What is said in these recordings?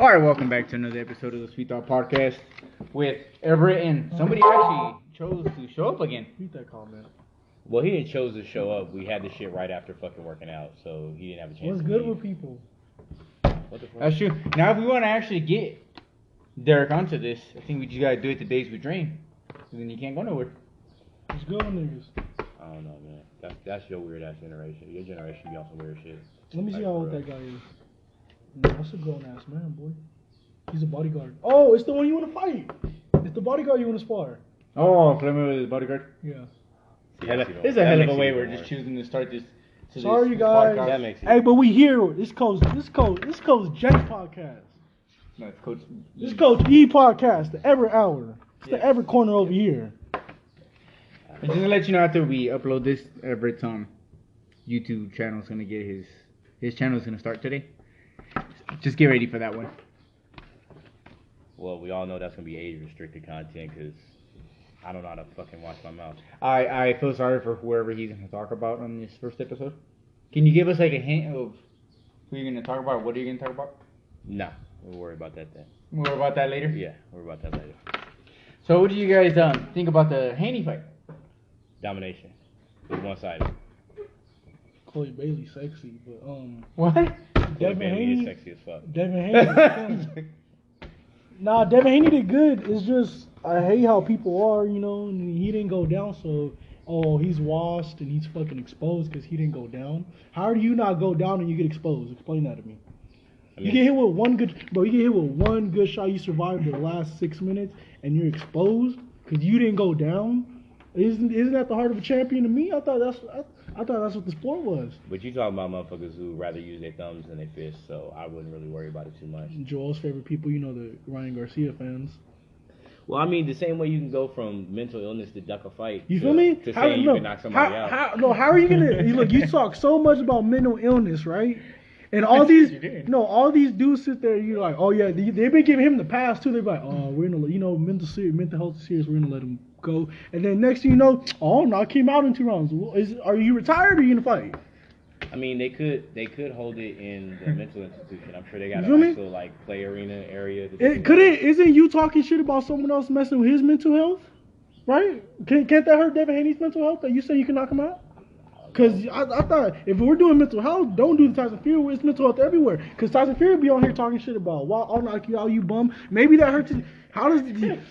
All right, welcome back to another episode of the Sweet Thought Podcast with Everett, and somebody actually chose to show up again. Read that comment. Well, he didn't chose to show up. We had the shit right after fucking working out, so he didn't have a chance. What's to good leave. with people? What the fuck? That's true. Now, if we want to actually get Derek onto this, I think we just gotta do it the days we train. Then you can't go nowhere. What's good with niggas? I don't know, man. That's your weird ass generation. Your generation be on some weird shit. Let me see Like, how for old real. that guy is. No, that's a grown ass man, boy. He's a bodyguard. Oh, it's the one you want to fight. It's the bodyguard you want to spar. Oh, Clement with his bodyguard. Yeah. It's a hell of a way we're just choosing to start this. Sorry, you guys. podcast. That makes it. Hey, but we here. This Coach Jeff's podcast. No, it's Coach. This Coach E podcast. The Ever Hour. It's the Ever Corner over here. And just to let you know, after we upload this, Everett's YouTube channel is gonna get his channel is gonna start today. Just get ready for that one. Well, we all know that's gonna be age restricted content because I don't know how to fucking watch my mouth. I feel sorry for whoever he's gonna talk about on this first episode. Can you give us like a hint of who you're gonna talk about? What are you gonna talk about? Nah, we'll worry about that then. More about that later. Yeah, we'll worry about that later. So, what do you guys think about the Haney fight? Domination. It's one-sided. Chloe Bailey sexy, but What? Chloe Devin Bailey Haney. is sexy as fuck. Devin Haney. Nah, Devin Haney did good. It's just I hate how people are, you know. And he didn't go down, so he's washed and he's fucking exposed because he didn't go down. How do you not go down and you get exposed? Explain that to me. You get hit with one good, bro. You get hit with one good shot. You survived the last 6 minutes and you're exposed because you didn't go down. Isn't that the heart of a champion to me? I thought that's what the sport was. But you talking about motherfuckers who rather use their thumbs than their fists, so I wouldn't really worry about it too much. Joel's favorite people, you know, the Ryan Garcia fans. Well, I mean, the same way you can go from mental illness to duck a fight. You feel me? To saying you can knock somebody out. How are you gonna? Look, you talk so much about mental illness, right? And all these, all these dudes sit there. You're like, oh yeah, they've been giving him the pass too. They're like, oh, we're gonna, you know, mental health is serious. We're gonna let him go. And then next thing you know, oh, knock him out in 2 rounds. Are you retired or are you gonna fight? I mean, they could hold it in the mental institution. I'm sure they got You feel an me? actual like play arena area. Isn't you talking shit about someone else messing with his mental health? Right? Can't that hurt Devin Haney's mental health? That you say you can knock him out? Because I thought if we're doing mental health, don't do the Tyson Fury. It's mental health everywhere. Because Tyson Fury be on here talking shit about, well, I'll knock you out, you bum. Maybe that hurts. How does,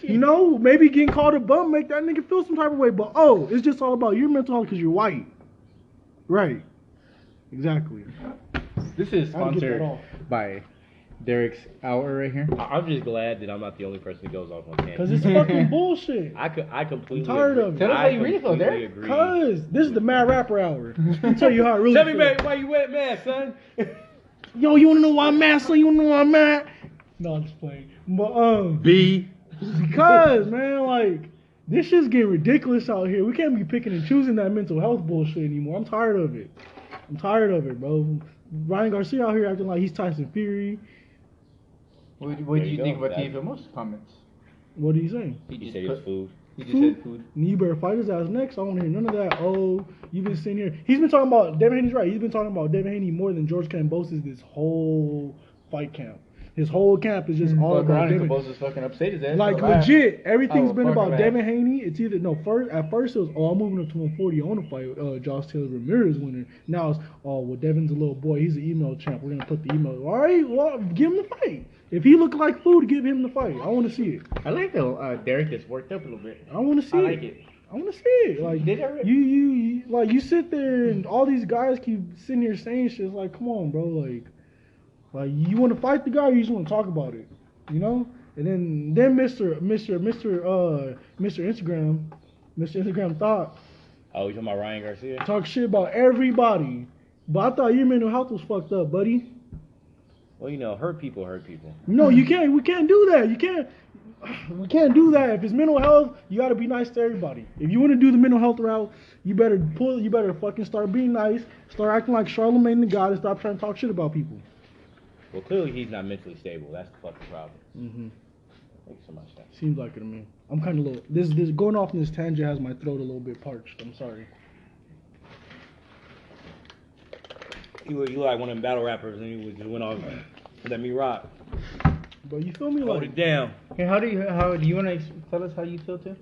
you know, maybe getting called a bum make that nigga feel some type of way. But, it's just all about your mental health because you're white. Right. Exactly. This is I'll get that sponsored off. by Derek's Hour right here. I'm just glad that I'm not the only person who goes off on Because tangents. it's fucking bullshit. I completely I'm tired agree. of it. Tell us how you really feel, completely Derek. agree. Because this is the Mad Rapper Hour. I'll tell you how I really Tell me, feel. man, why you wet mad, son? Yo, you want to know why I'm mad, son? You want to know why I'm mad? No, I'm just playing. But, B. because, man, like, this shit's getting ridiculous out here. We can't be picking and choosing that mental health bullshit anymore. I'm tired of it. I'm tired of it, bro. Ryan Garcia out here acting like he's Tyson Fury. What do There you you think go. about TFMO's comments? What are you saying? You said it was food. He just said food. You better fight his ass next. I don't want to hear none of that. Oh, you've been sitting here. He's been talking about, Devin Haney's right. He's been talking about Devin Haney more than George Kambosos this whole fight camp. His whole camp is just all about Devin. Kambosos fucking upset his ass. Like legit, everything's been about fucking Devin Haney. It's either at first it was I'm moving up to 140. I want to fight Josh Taylor Ramirez winner. Now it's well Devin's a little boy. He's an email champ. We're gonna put the email. All right, well give him the fight. If he look like food, give him the fight. I want to see it. I like the Derek that's worked up a little bit. I want to see I it. like it. I want to see it. Like Did it? you like you sit there and all these guys keep sitting here saying shit. It's like come on, bro. Like you want to fight the guy, or you just want to talk about it, you know? And then Mr. Instagram thought Oh, you talking about Ryan Garcia? talk shit about everybody, but I thought your mental health was fucked up, buddy. Well, you know, hurt people hurt people. No, you can't. We can't do that. We can't do that. If it's mental health, you got to be nice to everybody. If you want to do the mental health route, you better fucking start being nice, start acting like Charlemagne the God, and stop trying to talk shit about people. Well, clearly he's not mentally stable. That's the fucking problem. Mm-hmm. Makes so much sense. Seems like it to me. I'm kind of little. This going off in this tangent has my throat a little bit parched. I'm sorry. You like one of them battle rappers and you just went off, let me rock. But you feel me? Hold Like, it down. Okay, how do you want to tell us how you feel too?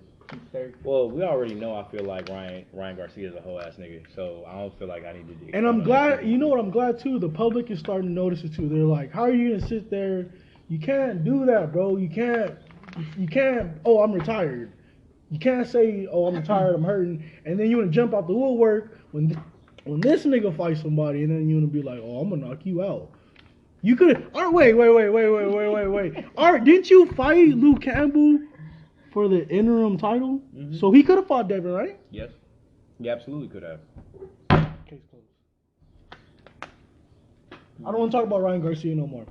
Well, we already know I feel like Ryan Garcia is a whole ass nigga, so I don't feel like I need to. and I'm glad. You know what? I'm glad too. The public is starting to notice it too. They're like, how are you gonna sit there? You can't do that, bro. You can't. You can't. Oh, I'm retired. You can't say, oh, I'm retired. I'm hurting, and then you wanna jump out the woodwork when this nigga fights somebody, and then you wanna be like, oh, I'm gonna knock you out. You could. Wait. Didn't you fight Luke Campbell for the interim title? Mm-hmm. So he could have fought Devin, right? Yes, he absolutely could have. Case closed. I don't want to talk about Ryan Garcia no more.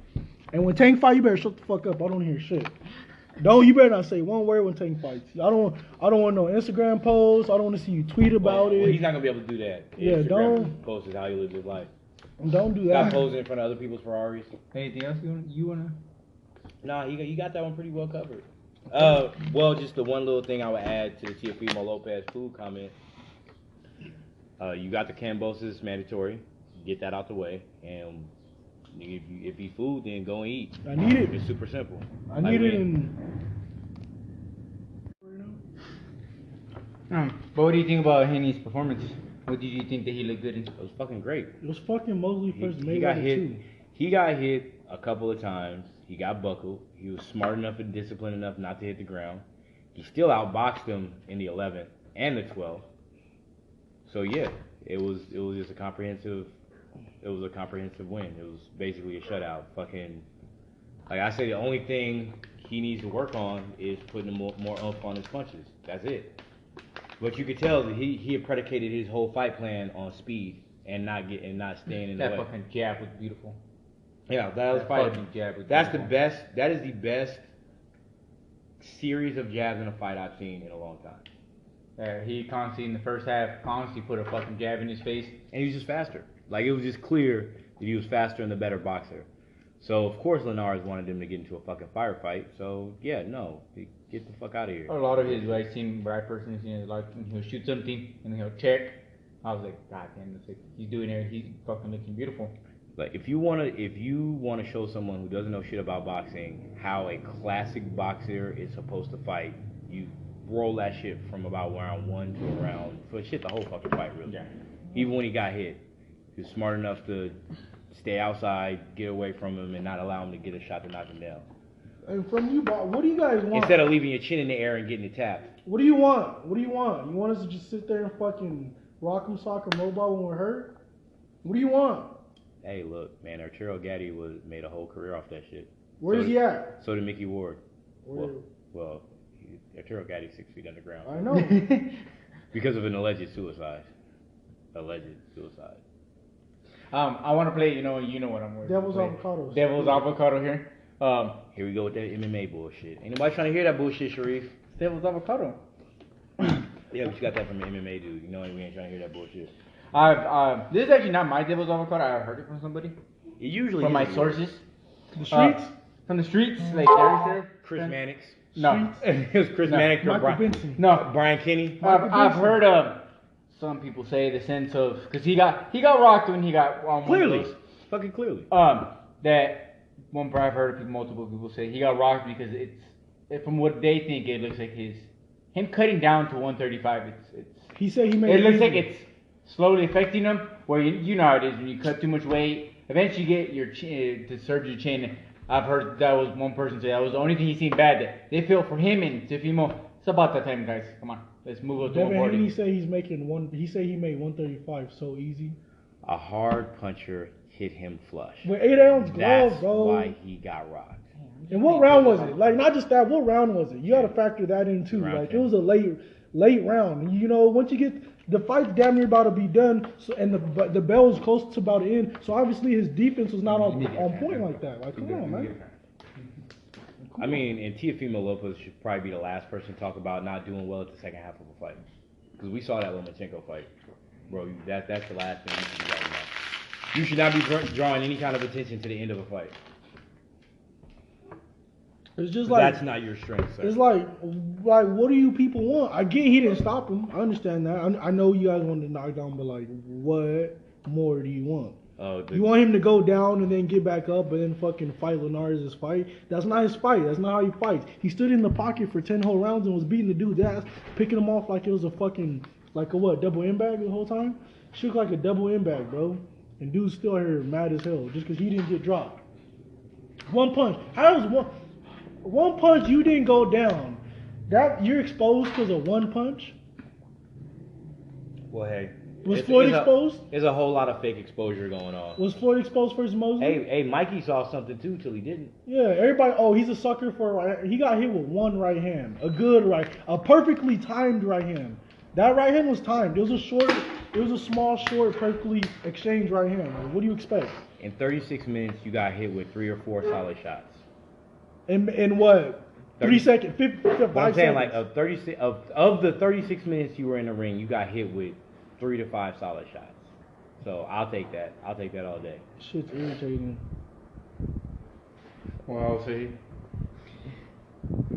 And when Tank fight, you better shut the fuck up. I don't hear shit. You better not say one word when Tank fights. I don't want no Instagram posts. I don't want to see you tweet about it. Well, he's not gonna be able to do that. Yeah, Instagram don't post is how he lives his life. Don't do Stop that. posing in front of other people's Ferraris. Anything else you wanna? Nah, he got that one pretty well covered. Well, just the one little thing I would add to the Teofimo Lopez food comment. You got the Cambosis mandatory. Get that out the way, and if you food, then go and eat. I need it. It's super simple. I need it in. But what do you think about Haney's performance? What did you think that he looked good in? It was fucking great. It was fucking Mosley first He got Mayweather hit. too. He got hit a couple of times. He got buckled. He was smart enough and disciplined enough not to hit the ground. He still outboxed him in the 11th and the 12th. So yeah, it was just a comprehensive. It was a comprehensive win. It was basically a shutout. Fucking, like I say, the only thing he needs to work on is putting more oomph on his punches. That's it. But you could tell that he had predicated his whole fight plan on speed and not staying in the way. That fucking jab was beautiful. Yeah, that was fucking jab was That's the beautiful. best. That is the best series of jabs in a fight I've seen in a long time. He constantly in the first half put a fucking jab in his face. And he was just faster. Like, it was just clear that he was faster and the better boxer. So of course Linares wanted him to get into a fucking firefight. So yeah, no, get the fuck out of here. A lot of his, what I personally seen is like he'll shoot something and then he'll check. I was like, God damn, it's like he's doing it. He's fucking looking beautiful. Like, if you wanna show someone who doesn't know shit about boxing how a classic boxer is supposed to fight, you roll that shit from about round 1 to around the whole fucking fight really. Yeah. Even when he got hit, he was smart enough to stay outside, get away from him, and not allow him to get a shot to knock him down. And from you, Bob, what do you guys want? Instead of leaving your chin in the air and getting it tapped. What do you want? You want us to just sit there and fucking rock 'em, sock 'em, mobile when we're hurt? What do you want? Hey, look, man, Arturo Gatti made a whole career off that shit. Where's he at? So did Mickey Ward. Where? Well, Arturo Gatti's 6 feet underground. I know. Because of an alleged suicide. I want to play. You know what I'm worth. Devil's avocado. Devil's avocado here. Here we go with that MMA bullshit. Ain't nobody trying to hear that bullshit, Sharif. Devil's avocado. Yeah, but you got that from an MMA dude. You know we ain't trying to hear that bullshit. This is actually not my devil's avocado. I heard it from somebody. It usually From is my yours. sources. The streets? From the streets, like there. Chris Mannix. No. It was Chris No. Mannix or Michael Brian, Benson. No. Brian Kinney. I've heard of some people say the sense of because he got rocked when he got Clearly. one of those, Fucking clearly. that one I've heard of multiple people say he got rocked because from what they think it looks like him cutting down to 135. He said he made It looks easy. like it's slowly affecting him. Where you know how it is when you cut too much weight. Eventually, you get your to surge your chin. I've heard that was one person say that was the only thing he seen bad. That they feel for him and Teofimo. It's about that time, guys. Come on, let's move up to Devin 140. Haney said he's making one. He said he made 135 so easy. A hard puncher hit him flush. With 8-ounce gloves, That's bro. why he got rocked. And what round was it? Like, not just that. What round was it? You got to factor that in too. Round Like, 10. it was a late round. And, you know, once you get the fight's damn near about to be done, so, and the bell was close to about to end. So obviously his defense was not on point like that. Like, come on, man. I mean, and Teofimo Lopez should probably be the last person to talk about not doing well at the second half of a fight. Because we saw that Lomachenko fight. Bro, that's the last thing you should be talking about. You should not be drawing any kind of attention to the end of a fight. It's just like That's not your strength, sir. it's like what do you people want? I get he didn't stop him. I understand that. I know you guys wanted to knock down, but like, what more do you want? Oh, You want him to go down and then get back up, but then fucking fight Linares' fight? That's not his fight. That's not how he fights. He stood in the pocket for 10 whole rounds and was beating the dude's ass, picking him off like it was a fucking, like a what, double M bag the whole time? Shook like a double M bag, bro. And dude's still here mad as hell just because he didn't get dropped. One punch. How was one punch you didn't go down? That you're exposed because of one punch? Well, hey. Was Floyd exposed? There's a whole lot of fake exposure going on. Was Floyd exposed versus Mosley? Hey, Mikey saw something too till he didn't. Yeah, everybody. Oh, he's a sucker for a right. He got hit with one right hand, a good right, a perfectly timed right hand. That right hand was timed. It was a short. It was a small, short, perfectly exchanged right hand. Like, what do you expect? In 36 minutes, you got hit with 3 or 4 solid shots. In what? 3 seconds, 5 But I'm saying seconds. like of the 36 minutes you were in the ring, you got hit with 3 to 5 solid shots. So I'll take that. I'll take that all day. Shit's irritating. Well, I'll say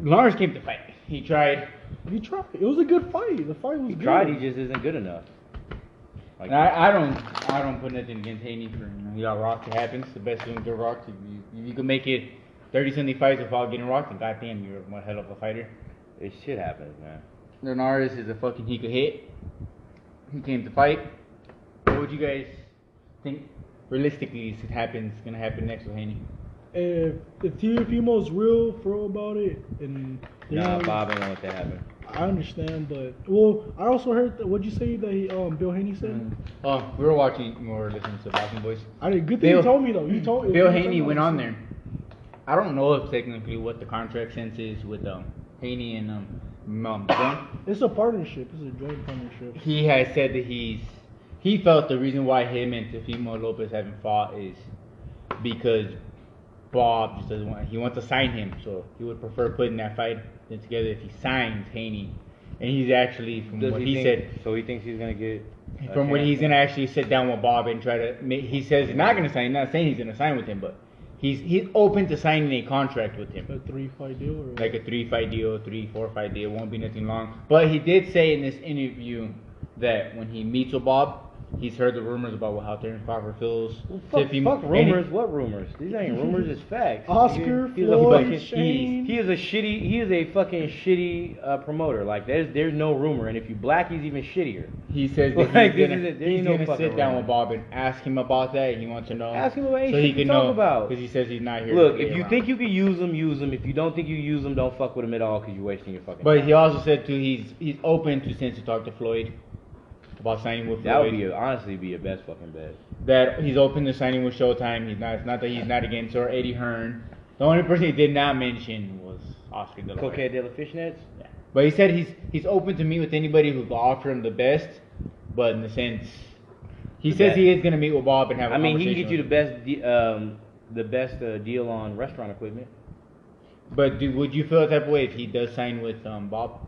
Lawrence came to fight. He tried. He tried. It was a good fight. The fight was He good. tried. He just isn't good enough. Like, And I don't put nothing against Haney for he got rocked. It happens. The best thing to get rocked. If you can make it 30-something fights without getting rocked, then goddamn, you're one hell of a fighter. this shit happens, man. Linares is a fucking he could hit. He came to fight. What would you guys think realistically is gonna happen next with Haney? If Teofimo's real about it, and Nah, Bob ain't gonna let that happen. I understand, but I also heard that. What'd you say that Bill Haney said? Oh, we were watching or listening to Boxing Boys. I did. Good thing you told me though. You told Bill Haney went on there. I don't know if technically what the contract sense is with Haney and John. It's a partnership. It's a joint partnership. He has said that he felt the reason why him and Teofimo Lopez haven't fought is because Bob just doesn't want. He wants to sign him, so he would prefer putting that fight together if he signs Haney. And he's actually, from what he said, so he thinks he's gonna get. from what he's gonna actually sit down with Bob and try to. He says he's not gonna sign. Not saying he's gonna sign with him, but he's open to signing a contract with him. A 3-fight deal, or Like a 3-fight deal, 3-4 fight deal. Won't be nothing long. But he did say in this interview that when he meets with Bob, he's heard the rumors about how Terrence Crawford feels. Fuck rumors. What rumors? These ain't rumors. It's facts. Oscar, He's Floyd, a Shane. He is a fucking shitty promoter. Like there's no rumor, and if you black, he's even shittier. He says that Like, he's there gonna ain't no sit down fucking with Bob and ask him about that. He wants to know. Ask him about so anything he you can talk know about. because he says he's not here. Look, to if you think you can use them, use them. If you don't think you use them, don't fuck with them at all because you're wasting your fucking But time. he also said too he's open to since to talk to Floyd about signing with That would Floyd. honestly be your best fucking bet. That he's open to signing with Showtime. He's not. It's not that he's not against or Eddie Hearn. The only person he did not mention was Oscar De La Hoya. Cocaine de la Fishnets? Yeah. But he said he's open to meet with anybody who will offer him the best, but in the sense he says he is gonna meet with Bob and have. I A mean, he conversation can get you with the best deal on restaurant equipment. But would you feel that way if he does sign with Bob?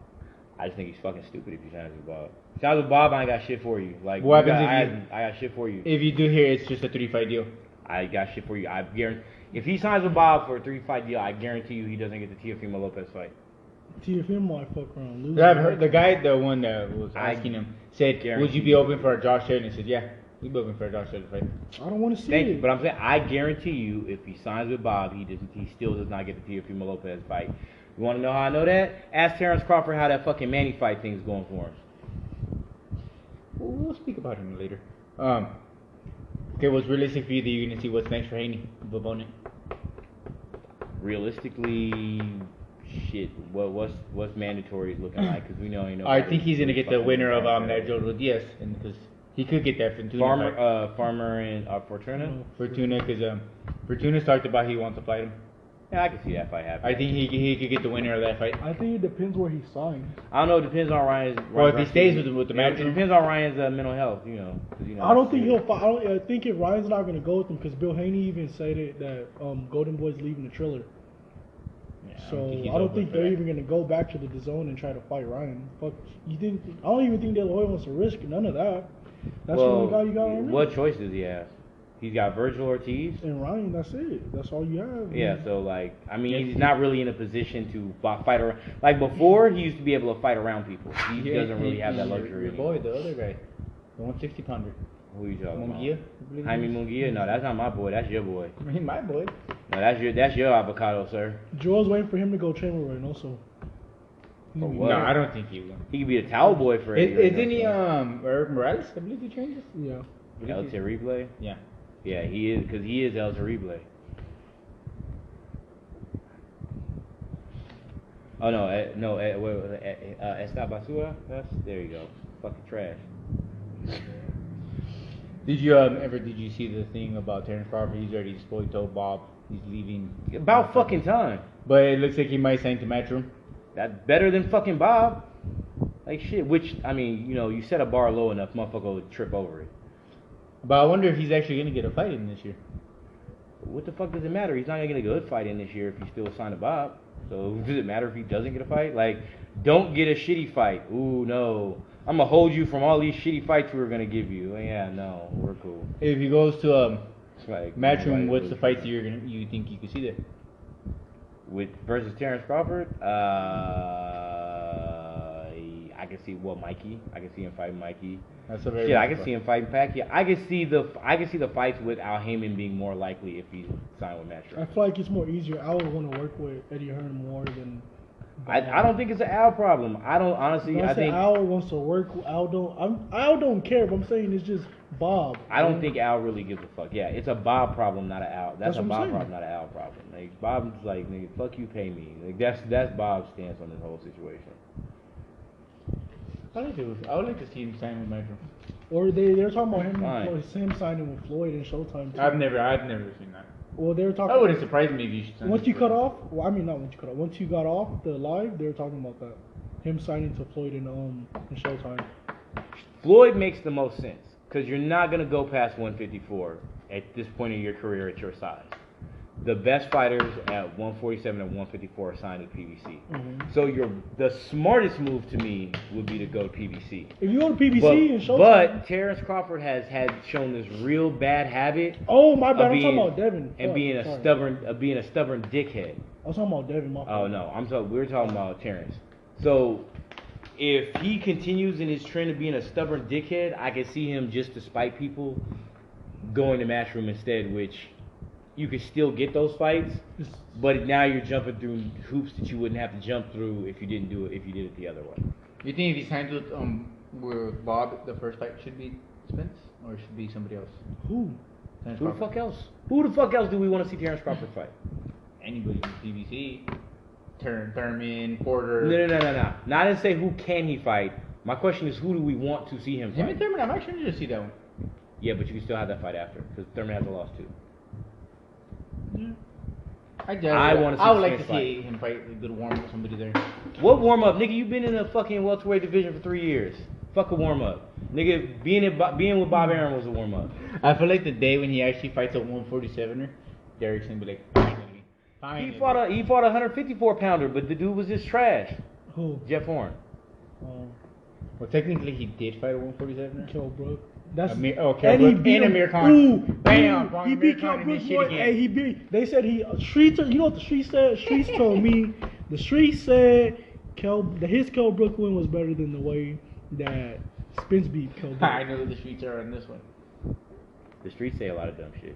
I just think he's fucking stupid if he signs with Bob. Signs with Bob, I ain't got shit for you. Like, What you happens got, I got shit for you. If you do hear it's just a 3-fight deal. I got shit for you. I guarantee. If he signs with Bob for a 3-fight deal, I guarantee you he doesn't get the Teofimo Lopez fight. Teofimo might fuck around lose. I've heard the one that was asking him said, guarantee "Would you be open for a Josh Sheridan?" He said, "Yeah, we'd be open for a Josh Sheridan fight." I don't want to see Thank it. you, but I'm saying I guarantee you, if he signs with Bob, he still does not get the Teofimo Lopez fight. You want to know how I know that? Ask Terrence Crawford how that fucking Manny fight thing's going for him. We'll speak about him later. Okay, what's realistic for you that you're gonna see what's next for Haney, the opponent? Realistically, shit. What's mandatory looking like? Because we know ain't no. I think he's gonna get the winner of that Joe Diaz, and because he could get that Fortuna. Farmer and Fortuna. Fortuna, because Fortuna's talked about he wants to fight him. Yeah, I can see that fight happening. I think he could get the winner of that fight. I think it depends where he signs. I don't know. It depends on Ryan's. Well, if he stays with the match, it depends on Ryan's mental health. You know. 'Cause, you know. I don't think he'll fight. I think if Ryan's not going to go with him, because Bill Haney even said it that Golden Boy's leaving the Triller. Yeah, So he's I don't open think for they're that. even going to go back to the DAZN and try to fight Ryan. Fuck, you think? I don't even think De La Hoya wants to risk none of that. That's the only guy you got on what choice does he have? He's got Virgil Ortiz. And Ryan, that's it. That's all you have. Yeah, so like, I mean, he's not really in a position to fight around. Like before, he used to be able to fight around people. He doesn't really have that luxury Your anymore. boy, the other guy, the 160-pounder. Who you talking Munguia? about? Jaime Munguia? No, that's not my boy. That's your boy. He my boy. No, that's your avocado, sir. Joel's waiting for him to go train with Ryan also. For what? No, I don't think he will. He could be a towel boy for Eddie. Isn't he Eric Morales? I believe he trains us. Yeah. El Terrible? Yeah. Yeah, he is, because he is El Terrible. Oh, no, Esta Basura? There you go. Fucking trash. Did you see the thing about Terrence Crawford? He's already spoiled told Bob he's leaving. About fucking time. But it looks like he might sign to Matchroom. That's better than fucking Bob. Like shit, which, I mean, you know, you set a bar low enough, motherfucker would trip over it. But I wonder if he's actually going to get a fight in this year. What the fuck does it matter? He's not gonna get a good fight in this year if he's still signed to Bob. So does it matter if he doesn't get a fight? Like, don't get a shitty fight. Ooh, no. I'm gonna hold you from all these shitty fights we were gonna give you. Yeah, no, we're cool. If he goes to It's like, Matchroom, what's the fights you think you could see there? with versus Terrence Crawford? I can see Mikey. I can see him fighting Mikey. That's a very Shit, I can see him fighting Pacquiao. I can see the fights with Al Heyman being more likely if he's signed with Matchroom. I feel like it's more easier. I would want to work with Eddie Hearn more than. I don't think it's an Al problem. I don't honestly. I think Al wants to work. Al don't care. But I'm saying it's just Bob. I don't think Al really gives a fuck. Yeah, it's a Bob problem, not an Al. That's a what I'm Bob saying. problem, not an Al problem. Like Bob's like, nigga, fuck you, pay me. Like that's Bob's stance on this whole situation. I would like to see him sign with Matchroom. Or they're talking about Fine. him signing with Floyd and Showtime. Too. I've never seen that. Well, they were talking. That wouldn't surprise me if you should sign Once with you cut Floyd. off, well, I mean not once you cut off. Once you got off the live, they were talking about that. Him signing to Floyd and Showtime. Floyd makes the most sense because you're not gonna go past 154 at this point in your career at your size. The best fighters at 147 and 154 are signed to PBC. Mm-hmm. So the smartest move to me would be to go to PBC. If you go to PBC and Showtime. But Terrence Crawford has shown this real bad habit. Oh my bad, of I'm talking about Devin. and Fuck, being a sorry. stubborn dickhead. I was talking about Devin. My Oh fault. no, we're talking about Terrence. So if he continues in his trend of being a stubborn dickhead, I can see him just to spite people going to Matchroom instead, which you could still get those fights, but now you're jumping through hoops that you wouldn't have to jump through if you did it the other way. You think if he signed with Bob, the first fight should be Spence or should be somebody else? Who? Terrence Who the Crawford. fuck else? Who the fuck else do we want to see Terrence Crawford fight? Anybody from PBC? Thurman, Porter. No. No, I didn't say who can he fight. My question is who do we want to see him Him and fight? Thurman, I'm actually interested to see that one. Yeah, but you can still have that fight after because Thurman has a loss too. I wanna see I would like Spence to see him fight a good warm with somebody there. What warm up, nigga? You been in the fucking welterweight division for 3 years. Fuck a warm up, nigga. Being with Bob Arum was a warm up. I feel like the day when he actually fights a 147er, Derek's gonna be like, finally. He fought a 154 pounder, but the dude was just trash. Who? Jeff Horn. Well, technically he did fight a 147er. Kell Brook. That's Kell and he Brook beat and him. Amir Khan. Ooh, Bam, ooh, brought he Amir beat Khan Kell in Brook. this shit Boy, again. hey, he beat. They said he streets. You know what the street said? Streets told me the street said his Kell Brook win was better than the way that Spence beat Kell Brook. I know who the streets are on this one. The streets say a lot of dumb shit.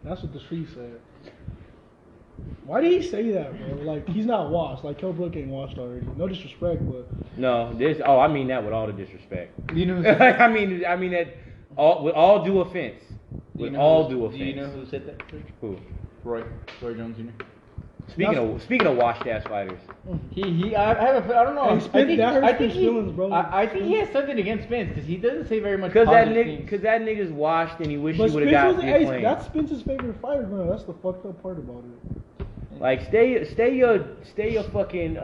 That's what the street said. Why did he say that, bro? Like he's not washed. Like Kell Brook ain't washed already. No disrespect, but No, I mean that with all the disrespect. You know, I mean that with all due offense. With all due offense. Do you know who said that? Who? Roy Jones Jr. Speaking of washed ass fighters. I don't know. Hey, Spence, that hurts Spence feelings, bro. I think he has something against Spence because he doesn't say very much. Because positive that things. nigga's washed and he wish but he would have Spence got was me playing. that's Spence's favorite fighter, bro. That's the fucked up part about it. Like stay your fucking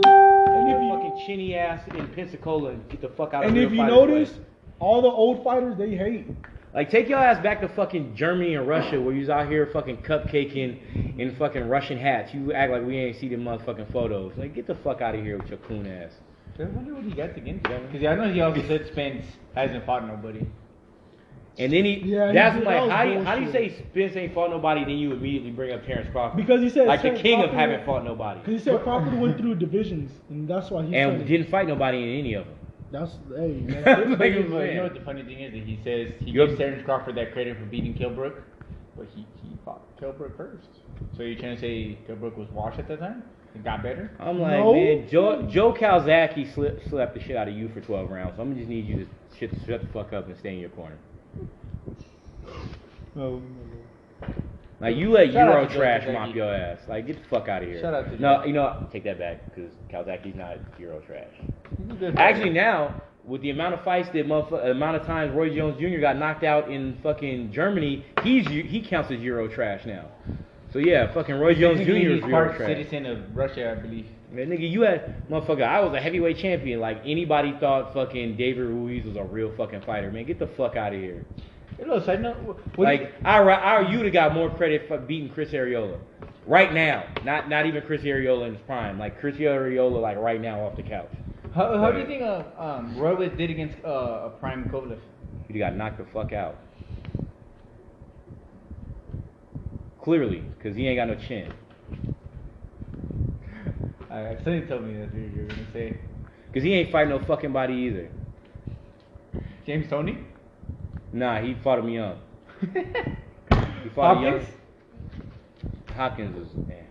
fucking chinny ass in Pensacola and get the fuck out of And real if you fighters' notice, way. all the old fighters they hate. Like take your ass back to fucking Germany and Russia where you's out here fucking cupcaking in fucking Russian hats. You act like we ain't see them motherfucking photos. Like get the fuck out of here with your coon ass. I wonder what he got against him. Because I know he also said Spence hasn't fought nobody. And then that was how do you bullshit. say Spence ain't fought nobody, then you immediately bring up Terrence Crawford. Because he said like the Terrence king of Crawford- haven't fought nobody. Because he said Crawford went through divisions, and that's why he And didn't fight nobody in any of them. That's hey. Like, That's But you man. know what the funny thing is that he says he You're- gives Terrence Crawford that credit for beating Kilbrook, but he fought Kilbrook first. So you're trying to say Kilbrook was washed at that time? It got better? I'm like, No. man, Joe Calzaghe slapped the shit out of you for 12 rounds. So I'm gonna just need you to shut the fuck up and stay in your corner. Oh, Like, you let Shout out Euro to Joe trash Calzaghe. mop your ass. Like, get the fuck out of here. Shout out to No, Joe. you know what? Take that back, because Calzaghe's not Euro trash. He's a good Actually, fighter. now, with the amount of fights that amount of times Roy Jones Jr. got knocked out in fucking Germany, he counts as Euro trash now. So yeah, fucking Roy Jones Jr. is He's Euro part trash. citizen of Russia, I believe. Man, nigga, you had motherfucker. I was a heavyweight champion. Like anybody thought fucking David Ruiz was a real fucking fighter. Man, get the fuck out of here. Hey, look, side note. Like you'd have got more credit for beating Chris Arreola right now. Not even Chris Arreola in his prime. Like Chris Arreola, like right now off the couch. How do you think Roy did against a prime Kovalev? He got knocked the fuck out. Clearly, because he ain't got no chin. Somebody told me that's what you were gonna say. Because he ain't fighting no fucking body either. James Toney? Nah, he fought him young. He fought him young. Hopkins? Hopkins was, man.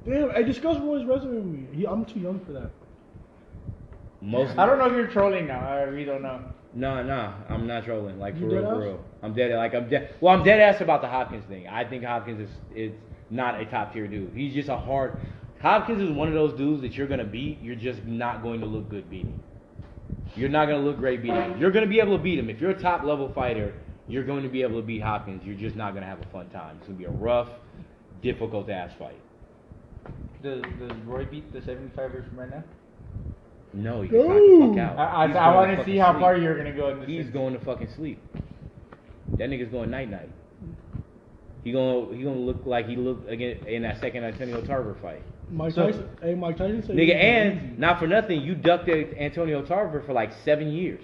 damn! I discussed Roy's resume with me. I'm too young for that. Most. I don't know if you're trolling now. I really don't know. Nah, I'm not trolling. Like, for You real, dead for ass? real. I'm dead. Like, I'm dead. Well, I'm dead ass about the Hopkins thing. I think Hopkins is not a top tier dude. He's just a hard. Hopkins is one of those dudes that you're gonna beat. You're just not going to look good beating. You're not gonna look great beating him. You're gonna be able to beat him if you're a top level fighter. You're going to be able to beat Hopkins. You're just not gonna have a fun time. It's gonna be a rough, difficult ass fight. Does Roy beat the 75ers from right now? No, he gets knocked the fuck out. I He's want going to fucking see how sleep. far you're gonna go in this. He's going to fucking sleep. That nigga's going night night. He gonna look like he looked again in that second Antonio Tarver fight. Mike So- Tyson. Hey, Mike Tyson said. Nigga, he's and easy. not for nothing, you ducked at Antonio Tarver for like 7 years.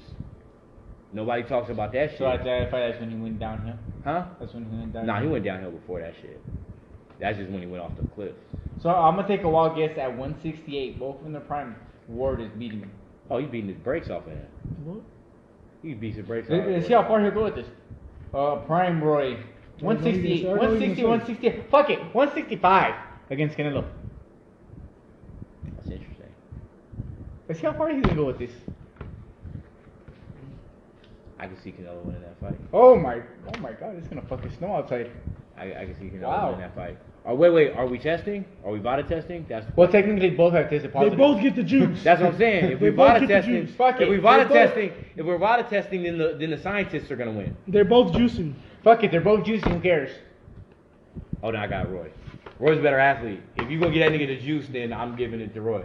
Nobody talks about that shit. So at that fight, that's when he went downhill. Huh? That's when he went downhill. Nah, he went downhill before that shit. That's just when he went off the cliff. So I'm gonna take a wild guess at 168. Both in their prime. Ward is beating him. Oh, he's beating his brakes off of him. What? He beats his brakes off. Let's see how far he'll go with this. Prime Roy. 168, 160, 160. Fuck it. 165 against Canelo. That's interesting. Let's see how far he's gonna go with this. I can see Canelo winning that fight. Oh my God! It's gonna fucking snow outside. I can see Canelo Wow. winning that fight. Oh, wait. Are we testing? Are we VADA testing? That's Well, technically, both have tested They positive. both get the juice. That's what I'm saying. If They we both VADA get the testing, juice. Fuck if it. we VADA They both- testing, if we're VADA testing, then the scientists are gonna win. They're both juicing. Fuck it. They're both juicing. Who cares? Oh, now I got Roy. Roy's a better athlete. If you gonna get that nigga the juice, then I'm giving it to Roy.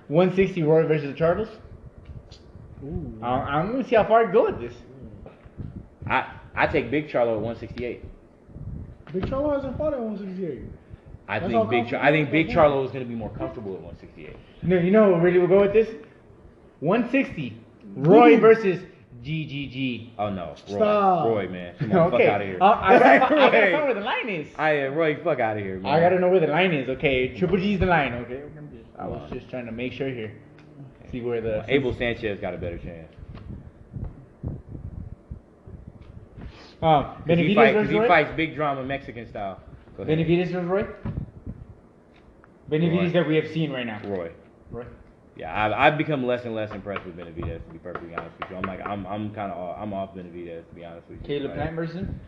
160 Roy versus Charles. Ooh. I'm gonna see how far I go with this. I take Big Charlo at 168. Big Charlo hasn't fought at 168. I That's think how Big confident- Charlo is gonna be more comfortable at 168. No, you know what really will go with this? 160 Roy Ooh. versus GGG. Oh no, Roy, Stop. Roy, man, come on, Okay. fuck out of here. I gotta Roy. find where the line is. Roy, fuck out of here, man. I gotta know where the line is. Okay, Triple G's the line. Okay, I was Wow. just trying to make sure here. See where the Abel Sanchez got a better chance. Because Benavidez versus he Roy. fights big drama Mexican style. Go ahead. Benavidez versus Roy. Benavidez Roy. that we have seen right now. Roy. Roy. Yeah, I've become less and less impressed with Benavidez, to be perfectly honest with you. I'm kind of off Benavidez, to be honest with you. Caleb Like, Plant versus him.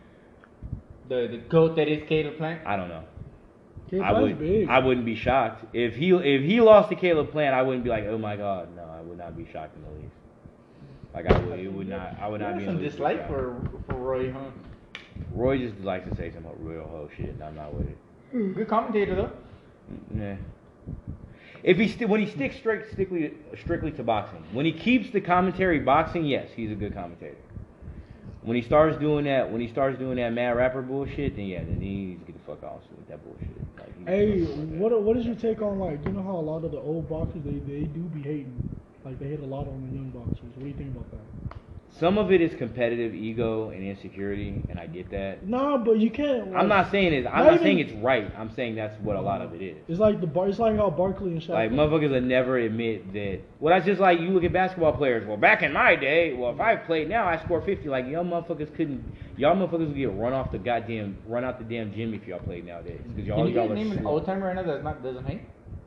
The goat that is Caleb Plant. I don't know. Caleb I Plant's big. wouldn't be shocked if he lost to Caleb Plant. I wouldn't be like, oh my god, no, I would not be shocked in the least. Like I would not be in Some the least dislike shocked. for Roy, huh? Roy just likes to say some real hoe shit, and I'm not with it. Good commentator though. Nah. If when he sticks strictly to boxing, when he keeps the commentary boxing, yes, he's a good commentator. When he starts doing that mad rapper bullshit, then he needs to get the fuck off with that bullshit. Like, he Hey, needs to fuck with that. what is your take on, like, you know how a lot of the old boxers they do be hating, like they hate a lot on the young boxers. What do you think about that? some of it is competitive ego and insecurity, and I get that. Nah, but you can't. I'm not saying it's right. I'm saying that's what a lot of it is. It's like it's like how Barkley and Shaq. Like motherfuckers will never admit that. Well, that's just like you look at basketball players. Well, back in my day, if I played now, I score 50. Like y'all motherfuckers would get run out the damn gym if y'all played nowadays. Because Can you y'all name an slow. old timer right now that doesn't hate?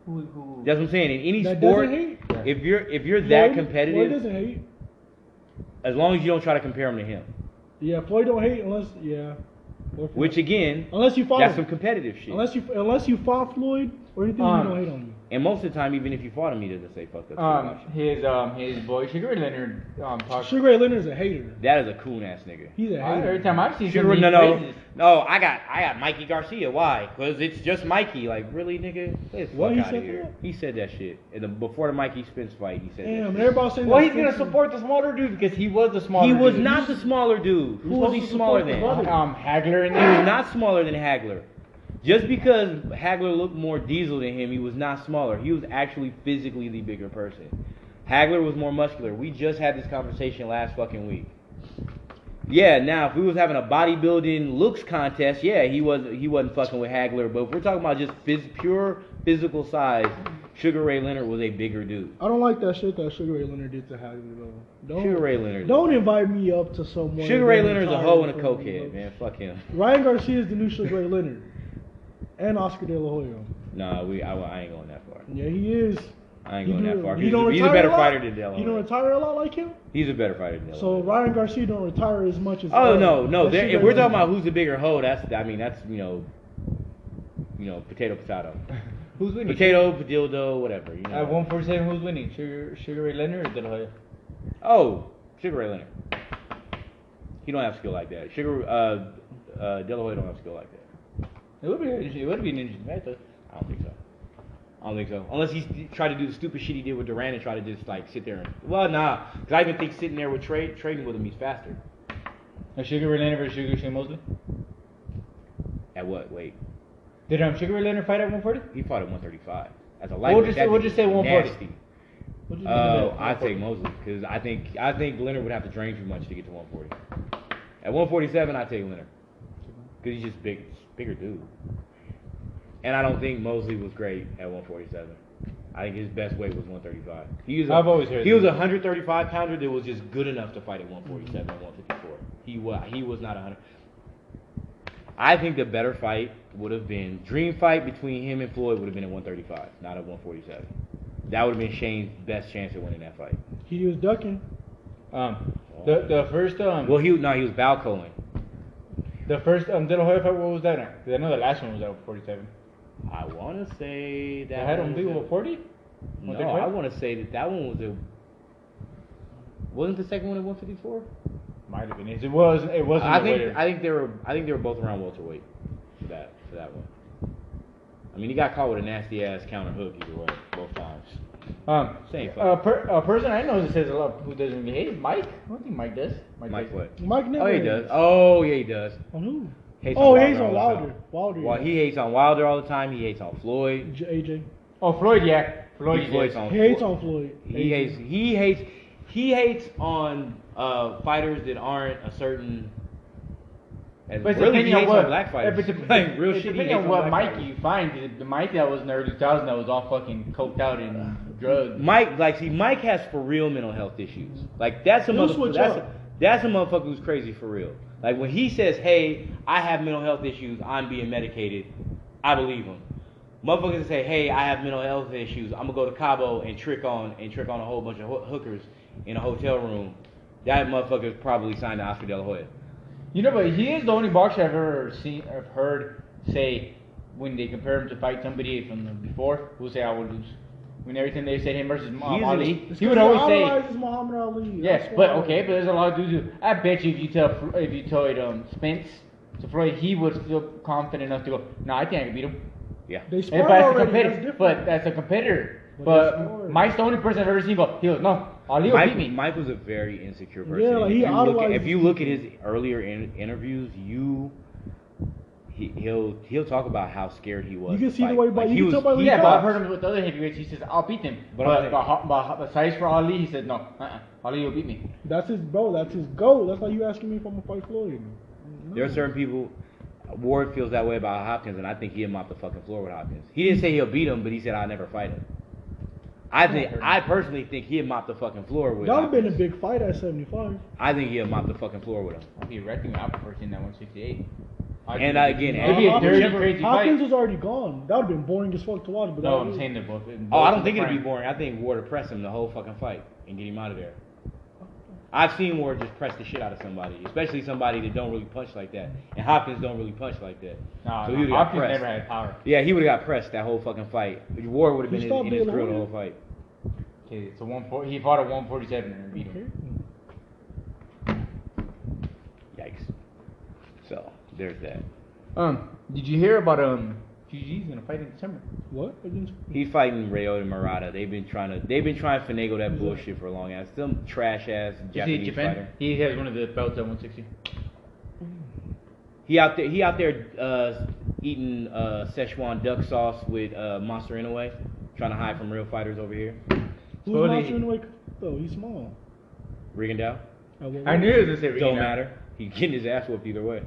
Who? That's what I'm saying. In any that sport, doesn't hate? if you're that Floyd competitive, doesn't hate. as long as you don't try to compare him to him. Yeah, Floyd don't hate unless Which again, unless you follow that's him. some competitive shit. Unless you fought Floyd or anything, he don't hate on you. And most of the time, even if you fought him, he doesn't say fuck that. His boy Sugar Ray Leonard talks. Sugar Ray Leonard's a hater. That is a coon ass nigga. He's a hater. Every time I've seen Sugar, him, no. I got Mikey Garcia. Why? Because it's just Mikey. Like really, nigga. Get the What, fuck he out said of here. that? He said that shit. Before the Mikey Spence fight, he said Damn, that. and Shit. everybody saying Well, that he's gonna Spence- support the smaller dude because he was the smaller. He was dude. not the smaller dude. Who was he supposed to smaller support the than? brother? Hagler and He was not smaller than Hagler. Just because Hagler looked more diesel than him, he was not smaller. He was actually physically the bigger person. Hagler was more muscular. We just had this conversation last fucking week. Yeah, now if we was having a bodybuilding looks contest, yeah, he wasn't fucking with Hagler. But if we're talking about just pure physical size, Sugar Ray Leonard was a bigger dude. I don't like that shit that Sugar Ray Leonard did to Hagler though. Sugar Ray Leonard. Don't invite me up to someone. Sugar Ray that Leonard's a retired hoe and a from cokehead, man. Fuck him. Ryan Garcia is the new Sugar Ray Leonard, and Oscar De La Hoya. Nah, I ain't going that far. Yeah, he is. I ain't going that far. He He's don't a retire better a lot? fighter than De La He don't Hoya. retire a lot like him. He's a better fighter than De La So Hoya. Ryan Garcia don't retire as much as. Oh no. that If Sugar we're Ray talking about Leonard. who's the bigger hoe, that's potato. Who's winning? Potato, dildo, whatever. You know. At 147, who's winning? Sugar Ray Leonard or De La Hoya? Oh, Sugar Ray Leonard. He don't have skill like that. De La Hoya don't have skill like that. It would be an interesting match though. I don't think so. Unless he tried to do the stupid shit he did with Durant and try to just like sit there and nah. Because I even think sitting there with trading with him, he's faster. Sugar Ray Leonard versus Sugar Shane Mosley. At what? Wait. Did Sugar Ray Leonard fight at 140? He fought at 135. As a We'll lightweight, just say 140. nasty. We'll just Oh, leave it at I take 140. Mosley because I think Leonard would have to drain too much to get to 140. At 147, I take Leonard because he's just bigger dude. And I don't think Mosley was great at 147. I think his best weight was 135. I've always heard he was a that. 135 pounder that was just good enough to fight at 147 and 154. He was not 100. I think the better fight would have been dream fight between him and Floyd would have been at 135, not at 147. That would have been Shane's best chance at winning that fight. He was ducking. The first Well, he was Balcoing. De La Hoya fight, what was that at? 'Cause I know the last one was at 47. I want to say They that had one him big was over 40? No, 135? I want to say that one was wasn't the second one at 154? Might have been. It wasn't. I think they were both around welterweight for that one. I mean, he got caught with a nasty ass counter hook either way, both times. Same fight. A person I know that says a lot who doesn't get hate, Mike. I don't think Mike does. Mike what? Mike never. Oh, he does. Oh, yeah, he does. On who? Hates Oh, on he hates on all the Wilder. time. Wilder. Well, he hates on Wilder all the time. He hates on Floyd. AJ. Oh, Floyd, yeah. Floyd, He hates yes. on He hates Floyd. on Floyd. He hates on fighters that aren't a certain. And But it's really, he depending on hates what on black fighters. If it's, Like, real it's shit. He depending hates on on what black Mike fighters. you find. 'Cause the Mike that was in the early 2000s that was all fucking coked out and drugged. Mike has for real mental health issues. Like that's a He'll motherfucker. switch That's up. that's a motherfucker who's crazy for real. Like when he says, "Hey, I have mental health issues. I'm being medicated," I believe him. Motherfuckers say, "Hey, I have mental health issues. I'm gonna go to Cabo and trick on a whole bunch of hookers in a hotel room." That motherfucker's probably signed to Oscar De La Hoya. You know, but he is the only boxer I've ever seen, I've heard say when they compare him to fight somebody from before, who say I would lose. When every time they said him versus Ali, he would always say, idolizes Muhammad Ali. yes, That's but why. okay, but there's a lot of dudes who, I bet you if you told Spence to Floyd, he would feel confident enough to go, no, I think I can beat him. Yeah. They And sparred but already. That's different. but that's a competitor. But they But sparred. Mike's the only person I've ever seen go, he goes, no, Ali will beat me. Mike was a very insecure person. Yeah, like, he idolizes if you look at his earlier interviews, he'll talk about how scared he was. You can to see the fight. way, Like, but he you was, can tell by the Yeah, way but I've he heard talks. him with other heavyweights. He says, I'll beat them. But But size for Ali, he said, no. Ali will beat me. That's his bro. That's his goal. That's like you asking me if I'm gonna fight Floyd. No. There are certain people. Ward feels that way about Hopkins, and I think he'll mop the fucking floor with Hopkins. He didn't say he'll beat him, but he said I'll never fight him. I personally think he'll mop the fucking floor with. That would have been a Hopkins. big fight at 75. I think he'll mop the fucking floor with him. I'll be wrecking I prefer seeing that 168. And again, It'd be a Hopkins- dirty, crazy Hopkins fight. was already gone. That would have been boring as fuck to watch. But No, that I'm was- saying they're both. Oh, I don't think it'd be boring. I think Ward would press him the whole fucking fight and get him out of there. I've seen Ward just press the shit out of somebody, especially somebody that don't really punch like that. And Hopkins don't really punch like that. No, So he would've got Hopkins pressed. never had power. Yeah, he would have got pressed that whole fucking fight. Ward would have been He in stopped his being grill the Ward. whole fight. Okay, so he fought at 147 and beat him. Yikes. So there's that. Did you hear about GG's gonna fight in December? What? Against He's fighting Ryota Murata. They've been trying to finagle that bullshit for a long ass. Some trash ass Is he Japanese Japan? fighter. He has one of the belts at 160. He out there eating Szechuan duck sauce with Monster Inoue, trying to hide from real fighters over here. Who's Slowly- Monster in the way? Though he's small. Rigondeaux. I knew it was gonna say Don't Regan. matter. He's getting his ass whooped either way.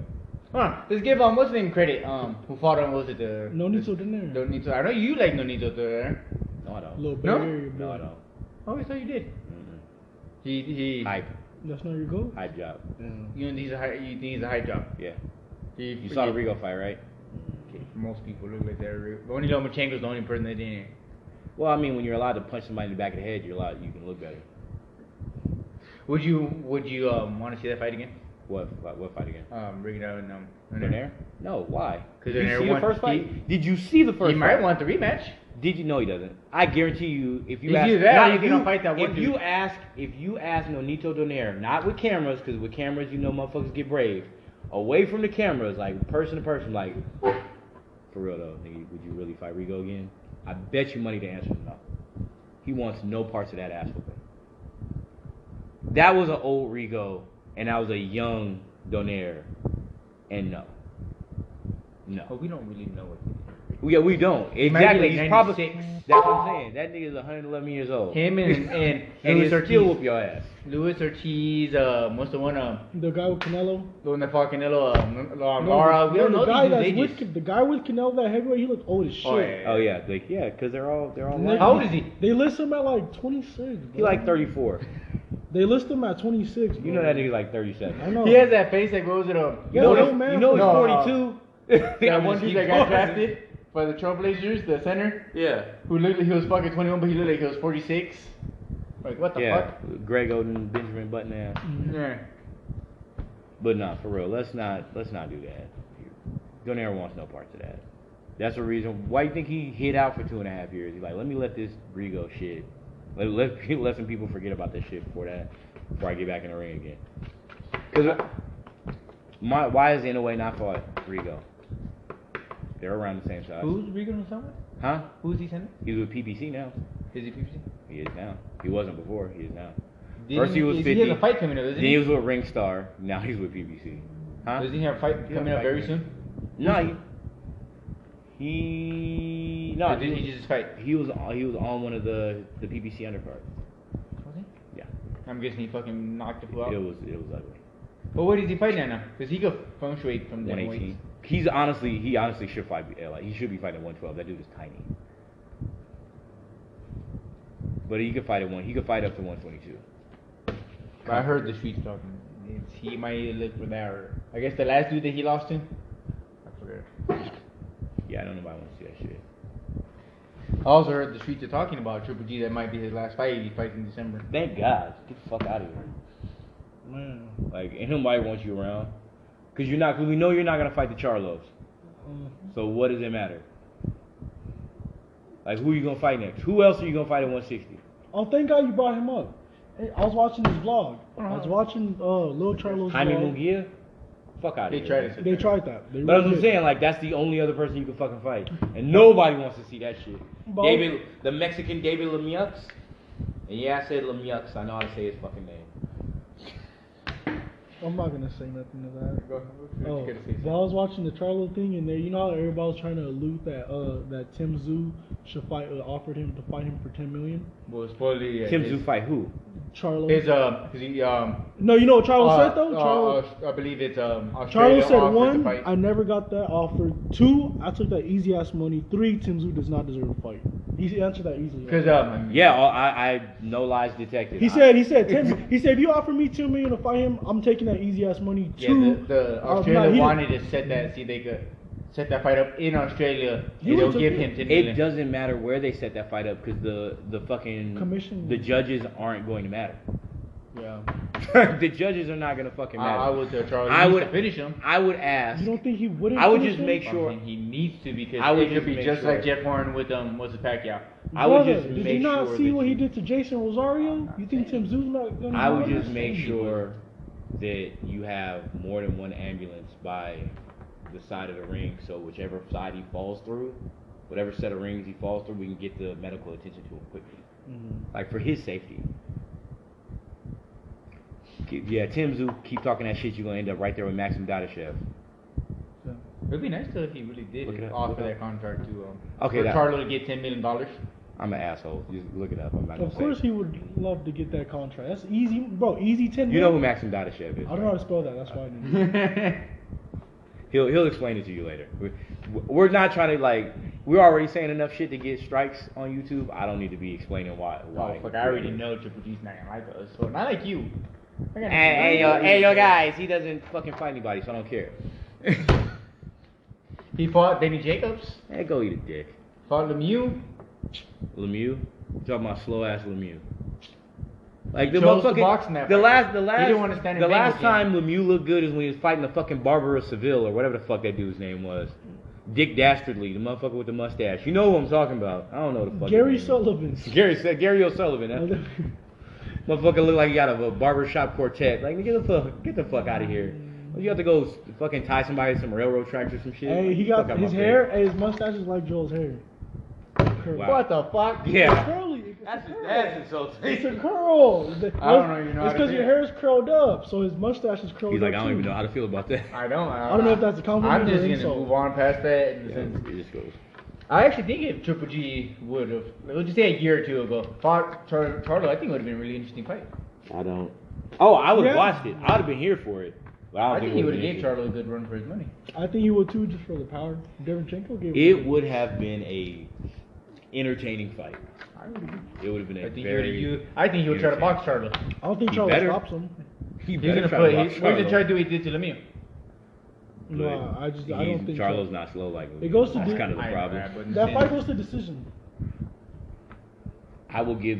Huh? Let's give what's his name credit. Who fought him? Was it the Nonito Donaire. Nonito? I know you like Nonito there. No, I don't. Little No? Bay Area, No, I bro. don't. Oh, I thought you did. Mm-mm. He. Hype. That's not your goal. Hype job. You think he's a high job? Yeah. He, You saw the Rigo fight, right? Most people look like they're. Only Lomachenko's the only person that didn't. Well, I mean, when you're allowed to punch somebody in the back of the head, you can look better. Would you want to see that fight again? What fight again? Rigondeaux and Donaire? No, why? 'Cause Did you Donaire see won- the first fight? he- Did you see the first He fight? might want the rematch. Did you know he doesn't? I guarantee you, if you It's ask, either that or not he's if gonna you- fight that one if dude. you ask Nonito Donaire, not with cameras, because with cameras, you know, motherfuckers get brave. Away from the cameras, like person to person, like, for real though, nigga, would you really fight Rigo again? I bet you money the answer is no. He wants no parts of that ass whooping. That was an old Rigo, and that was a young Donaire, and no. But we don't really know what. Yeah, we don't. might be Exactly. like He's probably 96. that's what I'm saying. That nigga's 111 years old. Him and and Luis he'll still Ortiz. whoop your ass. Luis Ortiz, what's the one? The guy with Canelo. The one that fought Canelo, No, Lara. We don't the know guy these that's dudes' ages. with the guy with Canelo, that heavyweight. He looked old as shit. Oh, yeah. Oh yeah, like yeah, because they're all Nick- How like, old is he? They list him at like 26. Bro. he like 34. They list him at 26. Bro. You know that nigga's like 37. I know. He has that face that goes to the. Yeah, You know no, he's, man. you know he's No, 42. That one dude that got drafted by the Trailblazers, the center, Yeah. who looked like he was fucking 21, but he looked like he was 46. Like, what the Yeah. fuck? Greg Oden, Benjamin Button ass. Yeah. But nah, for real, let's not do that. Donaire wants no parts of that. That's the reason why you think he hid out for 2.5 years. He's like, let me let this Rigo shit. Let some people forget about this shit before I get back in the ring again. Cause why is Inoue not fought Rigo? They're around the same size. Who's Rigo and someone? Huh? Who's he sending? He's with PBC now. Is he PPC? He is now. He wasn't before. He is now. He First he was 50. He has a fight coming up, doesn't Then he? he was with Ringstar. Now he's with PBC. Huh? Does he have a fight He coming has a up fight very coming soon? No, no. Or did he just fight? He was on one of the PBC undercards. Was he? Yeah. I'm guessing he fucking knocked the fool out. It was ugly. But what is he fighting at now? Because he could fluctuate from them 118. weights. He honestly should fight. Like he should be fighting 112. That dude is tiny. But he could fight at one. He could fight up to 122. But I heard the streets talking. He might look for that. Or I guess the last dude that he lost to. I forget. Yeah, I don't know if I want to see that shit. I also heard the streets are talking about Triple G. That might be his last fight. He fights in December. Thank God. Get the fuck out of here. Man. Like, ain't nobody wants you around. Cause we know you're not gonna fight the Charlos. So what does it matter? Like, who are you gonna fight next? Who else are you gonna fight at 160? Oh, thank God you brought him up. Hey, I was watching his vlog. I was watching Lil Charlo's Jaime vlog. Munguia? Fuck out of They here. tried it. They tried that. They But as really I'm did. saying, like, that's the only other person you can fucking fight. And nobody wants to see that shit. But- The Mexican David Lemieux. And yeah, I said Lemieux. I know how to say his fucking name. I'm not gonna say nothing to that. Go. Oh, You gotta say but I was watching the Charlo thing, and there, you know how everybody was trying to allude that that Tim Tszyu should fight, offered him to fight him for $10 million. Well, supposedly Tim Tszyu fight who? Charlo. His cause he No, you know what Charlo said though. I believe it's Australia Charlo said offered to 1, fight. I never got that offer. 2, I took that easy ass money. 3, Tim Tszyu does not deserve a fight. He answered that easily. Because Yeah, I no lies detected. He said if you offer me $10 million to fight him, I'm taking that easy ass money. yeah, 2, the Australia wanted to set that, see they could set that fight up in Australia, and they'll give him $10 million. It doesn't matter where they set that fight up because the fucking Commission. the judges aren't going to matter. Yeah. The judges are not going to fucking matter. I would tell Charlie I he would needs to finish him. I would ask. You don't think he wouldn't? I would finish just him? make sure. I mean, he needs to because I would it could just be make just sure. like Jeff Horn with what's the Pacquiao. I would Brother, just did make you not sure see that what he you- did to Jason Rosario? You think Tim Tszyu's not gonna? I would do just that? make sure that you have more than one ambulance by the side of the ring, so whichever side he falls through, whatever set of rings he falls through, we can get the medical attention to him quickly. Like for his safety. Yeah, Tim Tszyu, keep talking that shit, you're gonna end up right there with Maxim Dadashev. It'd be nice though if he really did Look it up, offer look it that up. contract to Okay, for that- Charlo to get $10 million. I'm an asshole. Just look it up. I'm not gonna Of say course, it. he would love to get that contract. That's easy, bro. Easy 10 You know who million. Maxim Dadashev is. I don't know right? how to spell that. That's why I didn't. He'll explain it to you later. We're not trying to like. We're already saying enough shit to get strikes on YouTube. I don't need to be explaining why. Oh, fuck, I already know Triple G's not gonna like us, so not like you. Hey, yo, guys. He doesn't fucking fight anybody, so I don't care. He fought Danny Jacobs, Hey, go eat a dick. fought Lemieux. Lemieux. You talking about slow ass Lemieux? Like He the chose to motherfucking box in that the fight. last He didn't want to stand in the ring last with him. time Lemieux looked good is when he was fighting the fucking Barber of Seville or whatever the fuck that dude's name was. Dick Dastardly, the motherfucker with the mustache. You know who I'm talking about? I don't know the fuck. Gary Sullivan. Gary O'Sullivan. Huh? Motherfucker look like he got a barbershop quartet. Like get the fuck out of here. You have to go fucking tie somebody to some railroad tracks or some shit. Hey, Like, he fuck got out my his face. hair. Hey, his mustache is like Joel's hair. Curl. Wow. What the fuck? Yeah. It's curly. It's a curl. insulting. It's a curl. I don't know, you know It's how to because do your it. hair is curled up, so his mustache is curled He's like, up I don't too. even know how to feel about that. I don't know if that's a compliment I'm or just gonna insult. move on past that. In the Yeah, sense. it just goes. I actually think if Triple G would have, let's just say a year or two ago, fought Charlo, I think it would have been a really interesting fight. I don't. Oh, I would have Yeah. watched it. I would have been here for it. But I don't I think he it would have been gave interesting. Charlo a good run for his money. I think he would too, just for the power. Derenchenko gave It would have been a entertaining fight. I would agree. It would have been a I think very. I think he would try to box Charlo. I don't think He Charlo better. stops him. He He's better gonna try put. to box He's going to Charlo. try to do what he did to Lemieux. No, I don't think Charlo's so. not slow like him. It goes to That's do- kind of the I know problem. that, but That fight goes to decision. I will give.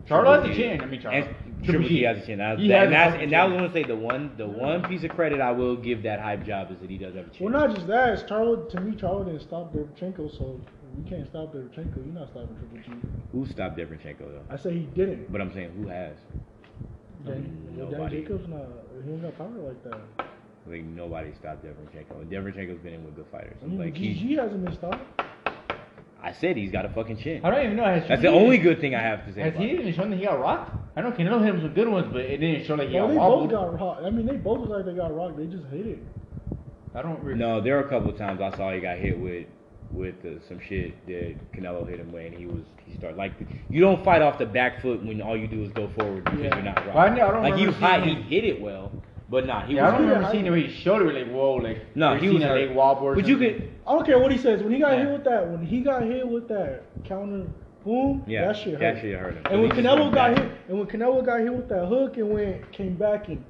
Charlo has a chin. I mean, Charlo. And Triple G has a chin. He has a fucking And I was chin. gonna say the one piece of credit I will give that hype job is that he does have a chin. Well, not just that. It's Charlo. To me, Charlo didn't stop Derenchenko, so we can't stop Derenchenko. You're not stopping Triple G. Who stopped Derenchenko though? I say he didn't. But I'm saying who has? Dan Nobody. Jacobs, not. He don't got power like that. I think nobody stopped Derenchenko. And Derenchenko's been in with good fighters. I mean, Like GG hasn't been stopped. I said he's got a fucking chin. I don't even know. That's the only good thing I have to say. Has about he it. even shown that he got rocked? I know Canelo hit him some good ones, but it didn't show like he Well, got they both wobbled. got rocked. I mean, they both look like they got rocked. They just hit it. I don't really. No, there were a couple of times I saw he got hit with some shit that Canelo hit him with, and he started like you don't fight off the back foot when all you do is go forward because Yeah. you're not Well, I right. don't Like he remember seeing hit it well, but nah, he Yeah, I was don't hurt. remember seeing it where he showed it like whoa, like No, where he you was seen a hurt. leg wobble or But you something. could. I don't care what he says. When he got Yeah. hit with that, counter boom, Yeah, that shit hurt. that shit hurt him. And when He just Canelo went got back. hit, with that hook and came back and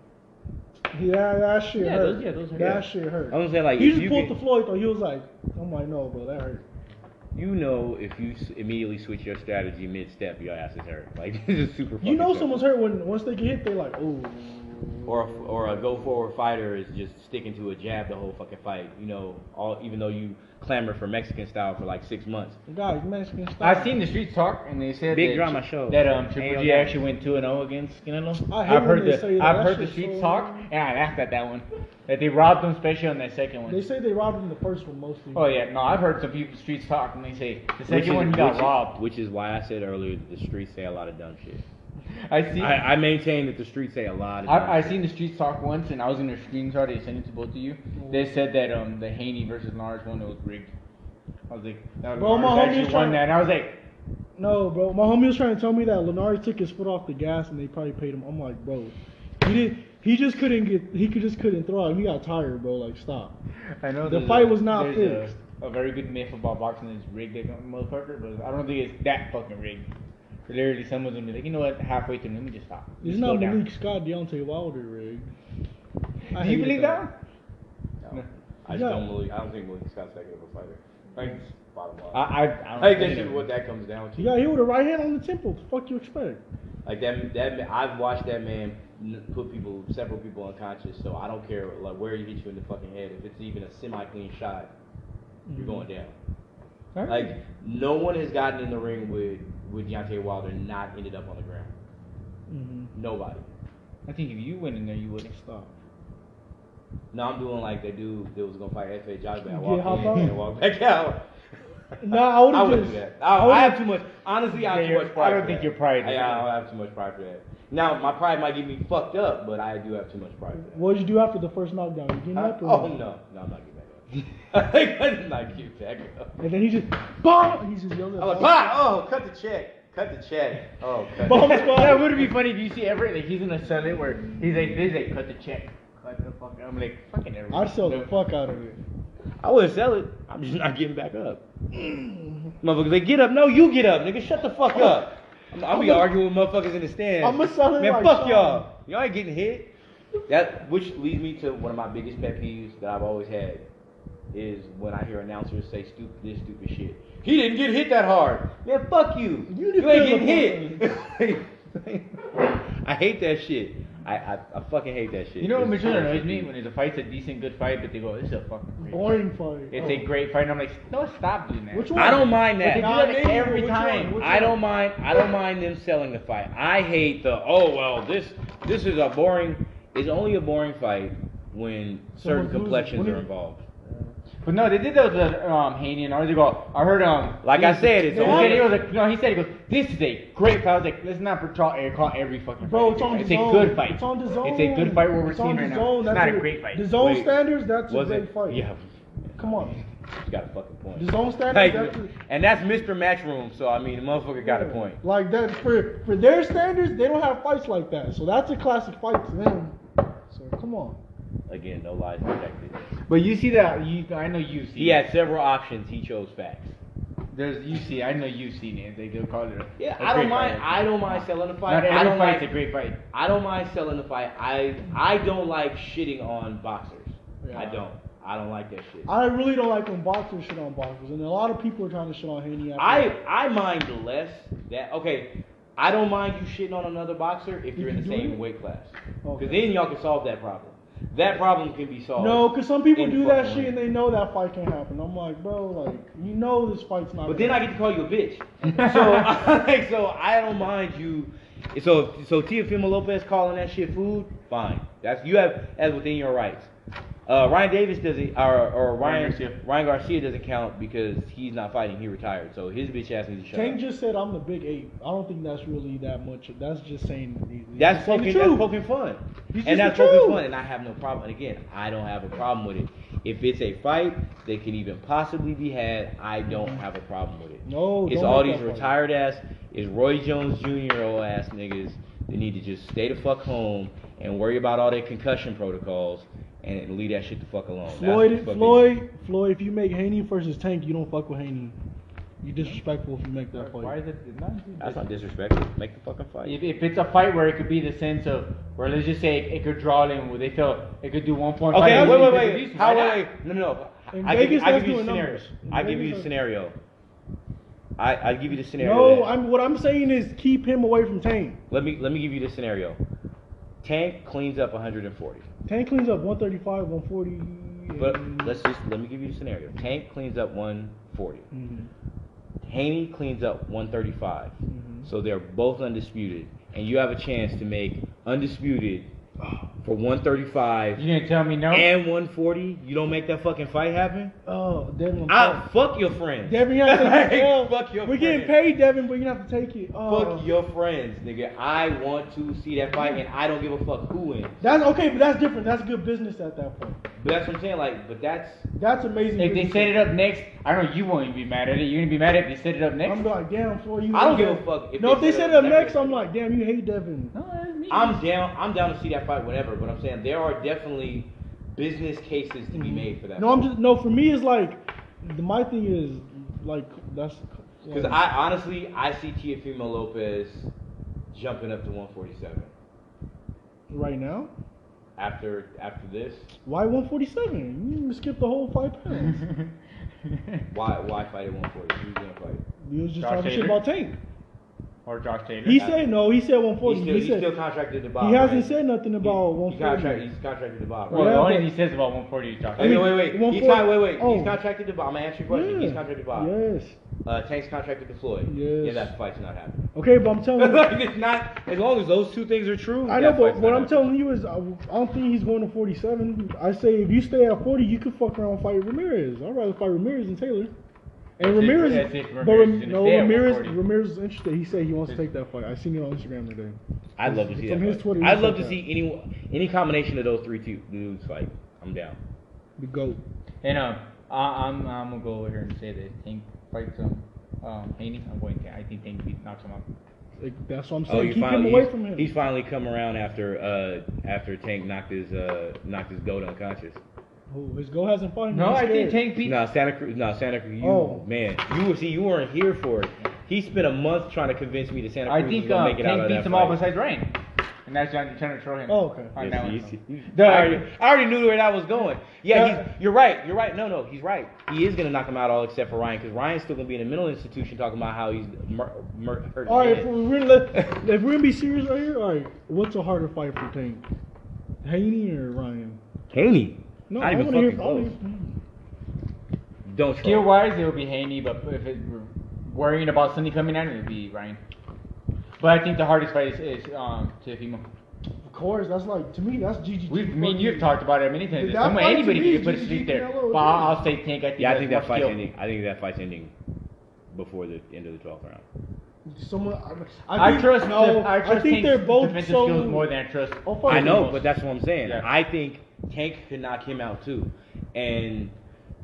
that shit Yeah, hurt. those hurt. That Yeah. shit hurt. I'm gonna say like he if just you pulled get, the Floyd though. He was like, I'm like, no, bro, that hurt. you know, if you immediately switch your strategy mid-step, your ass is hurt. Like this is super. You know fucking someone's hurt when once they get hit, they're like, oh. or a go forward fighter is just sticking to a jab the whole fucking fight. You know, even though you clamor for Mexican style for like 6 months. Guys, Mexican style. I've seen the streets talk, and they said Big that, drama show. that Hey, Triple G okay. actually went 2-0 against Canelo. I hate I've when heard they say that. I've That heard the shit's streets so- talk, and I laughed at that one. That they robbed him, especially on that second one. They say they robbed him the first one mostly. Oh yeah, no, I've heard some people streets talk, and they say the second one he got robbed. Which is why I said earlier that the streets say a lot of dumb shit. I maintain that the streets say a lot. I seen the streets talk once, and I was gonna screenshot it and send it to both of you. They said that the Haney versus Lars one was rigged. I was like, no, Bro, my Lars homie actually was won trying- that, and I was like, No, bro. My homie was trying to tell me that Lenard took his foot off the gas and they probably paid him. I'm like, bro, he just couldn't throw it. He got tired, bro. Like, stop. I know The there's fight was not there's fixed. A very good myth about boxing is rigged, motherfucker, but I don't think it's that fucking rigged. Literally, someone's gonna be like, you know what? Halfway through, let me just stop. It's Slow not down. Malik Scott, Deontay Wilder rigged. Do you believe that? No. I just Yeah. don't believe. I don't think Malik Scott's that good of a fighter. Like, bottom line. I I don't think think that's just what that comes down to. He got hit with a right hand on the temple. The fuck you expect? Like that I've watched that man put several people unconscious. So I don't care like where he hits you in the fucking head. If it's even a semi-clean shot, you're going down. Alright. Like no one has gotten in the ring with Deontay Wilder and not ended up on the ground. Nobody. I think if you went in there, you wouldn't. Stop. No, I'm doing like they do. They was gonna fight F.A. Joshua. I Yeah, walk how in about- and walk back out. Nah, I would I have wouldn't just. do that. I have too much. Honestly, I have too much pride. I don't for think that. your pride. Yeah, I have too much pride for that. Now, my pride might get me fucked up, but I do have too much pride for that. What did you do after the first knockdown? You getting up? Or Oh no, I'm not getting back up. I did not get back up. And then he just bomb. He's just yelling. I'm like, bah! Oh, cut the check. Oh, cut Bomb the squad. That would be funny if you see Everett, like he's gonna sell it where he's like, cut the check. Cut the fuck. I'm like, fucking Everett. I'd sell the fuck out of it. I wouldn't sell it. I'm just not getting back up. Motherfuckers, they get up. No, you get up, nigga. Shut the fuck up. I'll be arguing with motherfuckers in the stands. I'ma sell it Man, like fuck Sean. y'all. Y'all ain't getting hit. That which leads me to one of my biggest pet peeves that I've always had is when I hear announcers say stupid shit. He didn't get hit that hard. Man, fuck you. You You ain't getting hit. I hate that shit. I fucking hate that shit. You know what It's really bullshit. annoys me when it's a fight's a decent good fight, but they go, "This is a fucking great Boring fight. fight. It's a great fight." And I'm like, "No, stop doing that." Which one? I don't mind But they that. do Nah, that name every which one? time. Which I don't mind them selling the fight. I hate this is a boring. It's only a boring fight when certain Someone's losing. complexions When are you- involved. But no, they did that with Haney and ours. They go, I heard Like I said, it's he only- said, he was like, no, he said, he goes, this is a great fight. I was like, let's not call every fucking Bro, fight. it's on It's the a zone. good fight. It's on the zone. It's a good fight what we're It's seeing on right the now. zone. It's That's not a great fight. The zone Wait, standards, that's a Was great it? fight. Yeah. Come on. You got a fucking point. The zone standards, Like, that's and that's Mr. Matchroom, so I mean, the motherfucker got a point. Like that for their standards, they don't have fights like that. So that's a classic fight to them. So come on. Again, no lies detected. But you see that, I know you see He had several options. He chose facts. I know you've seen it. They'll call it Yeah, a I don't great mind. fight. I don't mind selling the fight. Not I every don't fight's like. a great fight. I don't mind selling the fight. I don't like shitting on boxers. Yeah. I don't. I don't like that shit. I really don't like when boxers shit on boxers, and a lot of people are trying to shit on Haney. I mind less that. Okay, I don't mind you shitting on another boxer if you're in the you do same it? weight class. Okay. Because then y'all can solve that problem. That problem can be solved. No, because some people in do that fucking shit ring. and they know that fight can happen. I'm like, bro, like you know this fight's not. But then I get to call you a bitch. So I don't mind you. So Teofimo Lopez calling that shit food, fine. That's within your rights. Ryan Davis doesn't, or Ryan Garcia doesn't count because he's not fighting. He retired, so his bitch ass needs to shut Tank up. just said I'm the big ape. I don't think that's really that much. That's just saying. That's saying the poking truth. fun, He's and just that's the poking truth. fun, and I have no problem. And again, I don't have a problem with it. If it's a fight that can even possibly be had, I don't have a problem with it. No, It's don't all make these that fight. retired ass, it's Roy Jones Jr. old ass niggas. They need to just stay the fuck home and worry about all their concussion protocols and leave that shit the fuck alone. That's what the fuck Floyd. If you make Haney versus Tank, you don't fuck with Haney. You disrespectful if you make that Why fight. is it not? That's not disrespectful. Make the fucking fight. If it's a fight where it could be the sense of where let's just say it could draw in where they feel it could do 1.5. Okay, wait. Why How not? wait? No. In I Vegas, give that's you a doing scenario. numbers. In I give you Vegas, a scenario. I give you the scenario. No, that- what I'm saying is keep him away from Tank. Let me give you the scenario. Tank cleans up 140. Tank cleans up 135, 140. But let me give you the scenario. Tank cleans up 140. Mhm. Haney cleans up 135. Mhm. So they're both undisputed, and you have a chance to make undisputed For 135 You didn't tell me no. and 140, you don't make that fucking fight happen? Oh, Devin. Fuck your friends. Devin, you have to take the L. Fuck your We're friends. getting paid, Devin, but you have to take it. Fuck your friends, nigga. I want to see that fight, and I don't give a fuck who wins. That's okay, but that's different. That's good business at that point. But that's what I'm saying. Like, but That's amazing. If they business. set it up next, I don't know. You won't even be mad at it. You're gonna be mad if they set it up next. I'm like, damn, for you. I don't give a fuck. No, if they set it up next, I'm like, damn, you hate Devin. No, that's me. I'm down to see that fight, whatever. But I'm saying there are definitely business cases to be made for that. No, for me, it's like, my thing is, like, that's. Because I see Teofimo Lopez jumping up to 147 Right now? after this. Why 147? You skipped the whole 5 pounds. Why fight at 140? Who's gonna fight? You was just Josh talking shit Taylor? about Tank. Or Josh Taylor. He said no. He said 140. He's still contracted to Bob. He hasn't right? said nothing about 140. He's contracted to Bob. Well, Right? the only but- thing he says about 140 is Josh Wait. Taylor. He's 140 contracted to Bob. I'm gonna answer your question. He's contracted to Bob. Yes. Tank's contracted to Floyd. Yes. Yeah, that fight's not happening. Okay, but I'm telling you. Like, it's not. As long as those two things are true. I know, that but fight's what not I'm happening. telling you is, I don't think he's going to 47. I say if you stay at 40, you could fuck around and fight Ramirez. I'd rather fight Ramirez than Taylor. And That's Ramirez, if Ramirez is gonna stay at 140. Ramirez is interested. He said he wants to take that fight. I seen it on Instagram today. I'd love to see From that. his Fight. Twitter, he I'd love said to that. see any combination of those three dudes fight. I'm down. The GOAT. And I'm gonna go over here and say that Tank fights Haney. I'm going. I think Tank knocks him out. Like, that's what I'm Oh, saying. Keep him away from him. He's finally come around after Tank knocked his goat unconscious. Oh, his GOAT hasn't fought him. No, He's I think scared. Tank beat. Santa Cruz. Oh. Man, you weren't here for it. He spent a month trying to convince me that Santa Cruz I think was gonna make it out Tank of beats that him all fight. besides Ryan. And that's trying to throw him. Oh, okay. On Yes, that one. I already knew where that was going. Yeah, you're right. No, he's right. He is gonna knock him out all except for Ryan, because Ryan's still gonna be in a mental institution talking about how he's hurt. All right, his if head. we're gonna be serious right here, all right, what's a harder fight for Tank? Haney or Ryan? Haney. No, Not I even want to hear. fucking close. Don't Skill troll. wise, it would be Haney, but if we're worrying about Sunday coming out, it would be Ryan. But I think the hardest fight is Teofimo. Of course, that's like, to me, that's GG. Me and you've talked about it many times. That fight Anybody to me can put a is streak GG there. Canelo, But I'll say Tank. Yeah, I think that more fight's skill. ending. I think that fight's ending before the end of the 12th round. Someone, I trust. I think Tank's they're both defensive so. skills more than I trust. I'll fight I know, Teofimo's. but that's what I'm saying. Yeah. I think Tank could knock him out too. And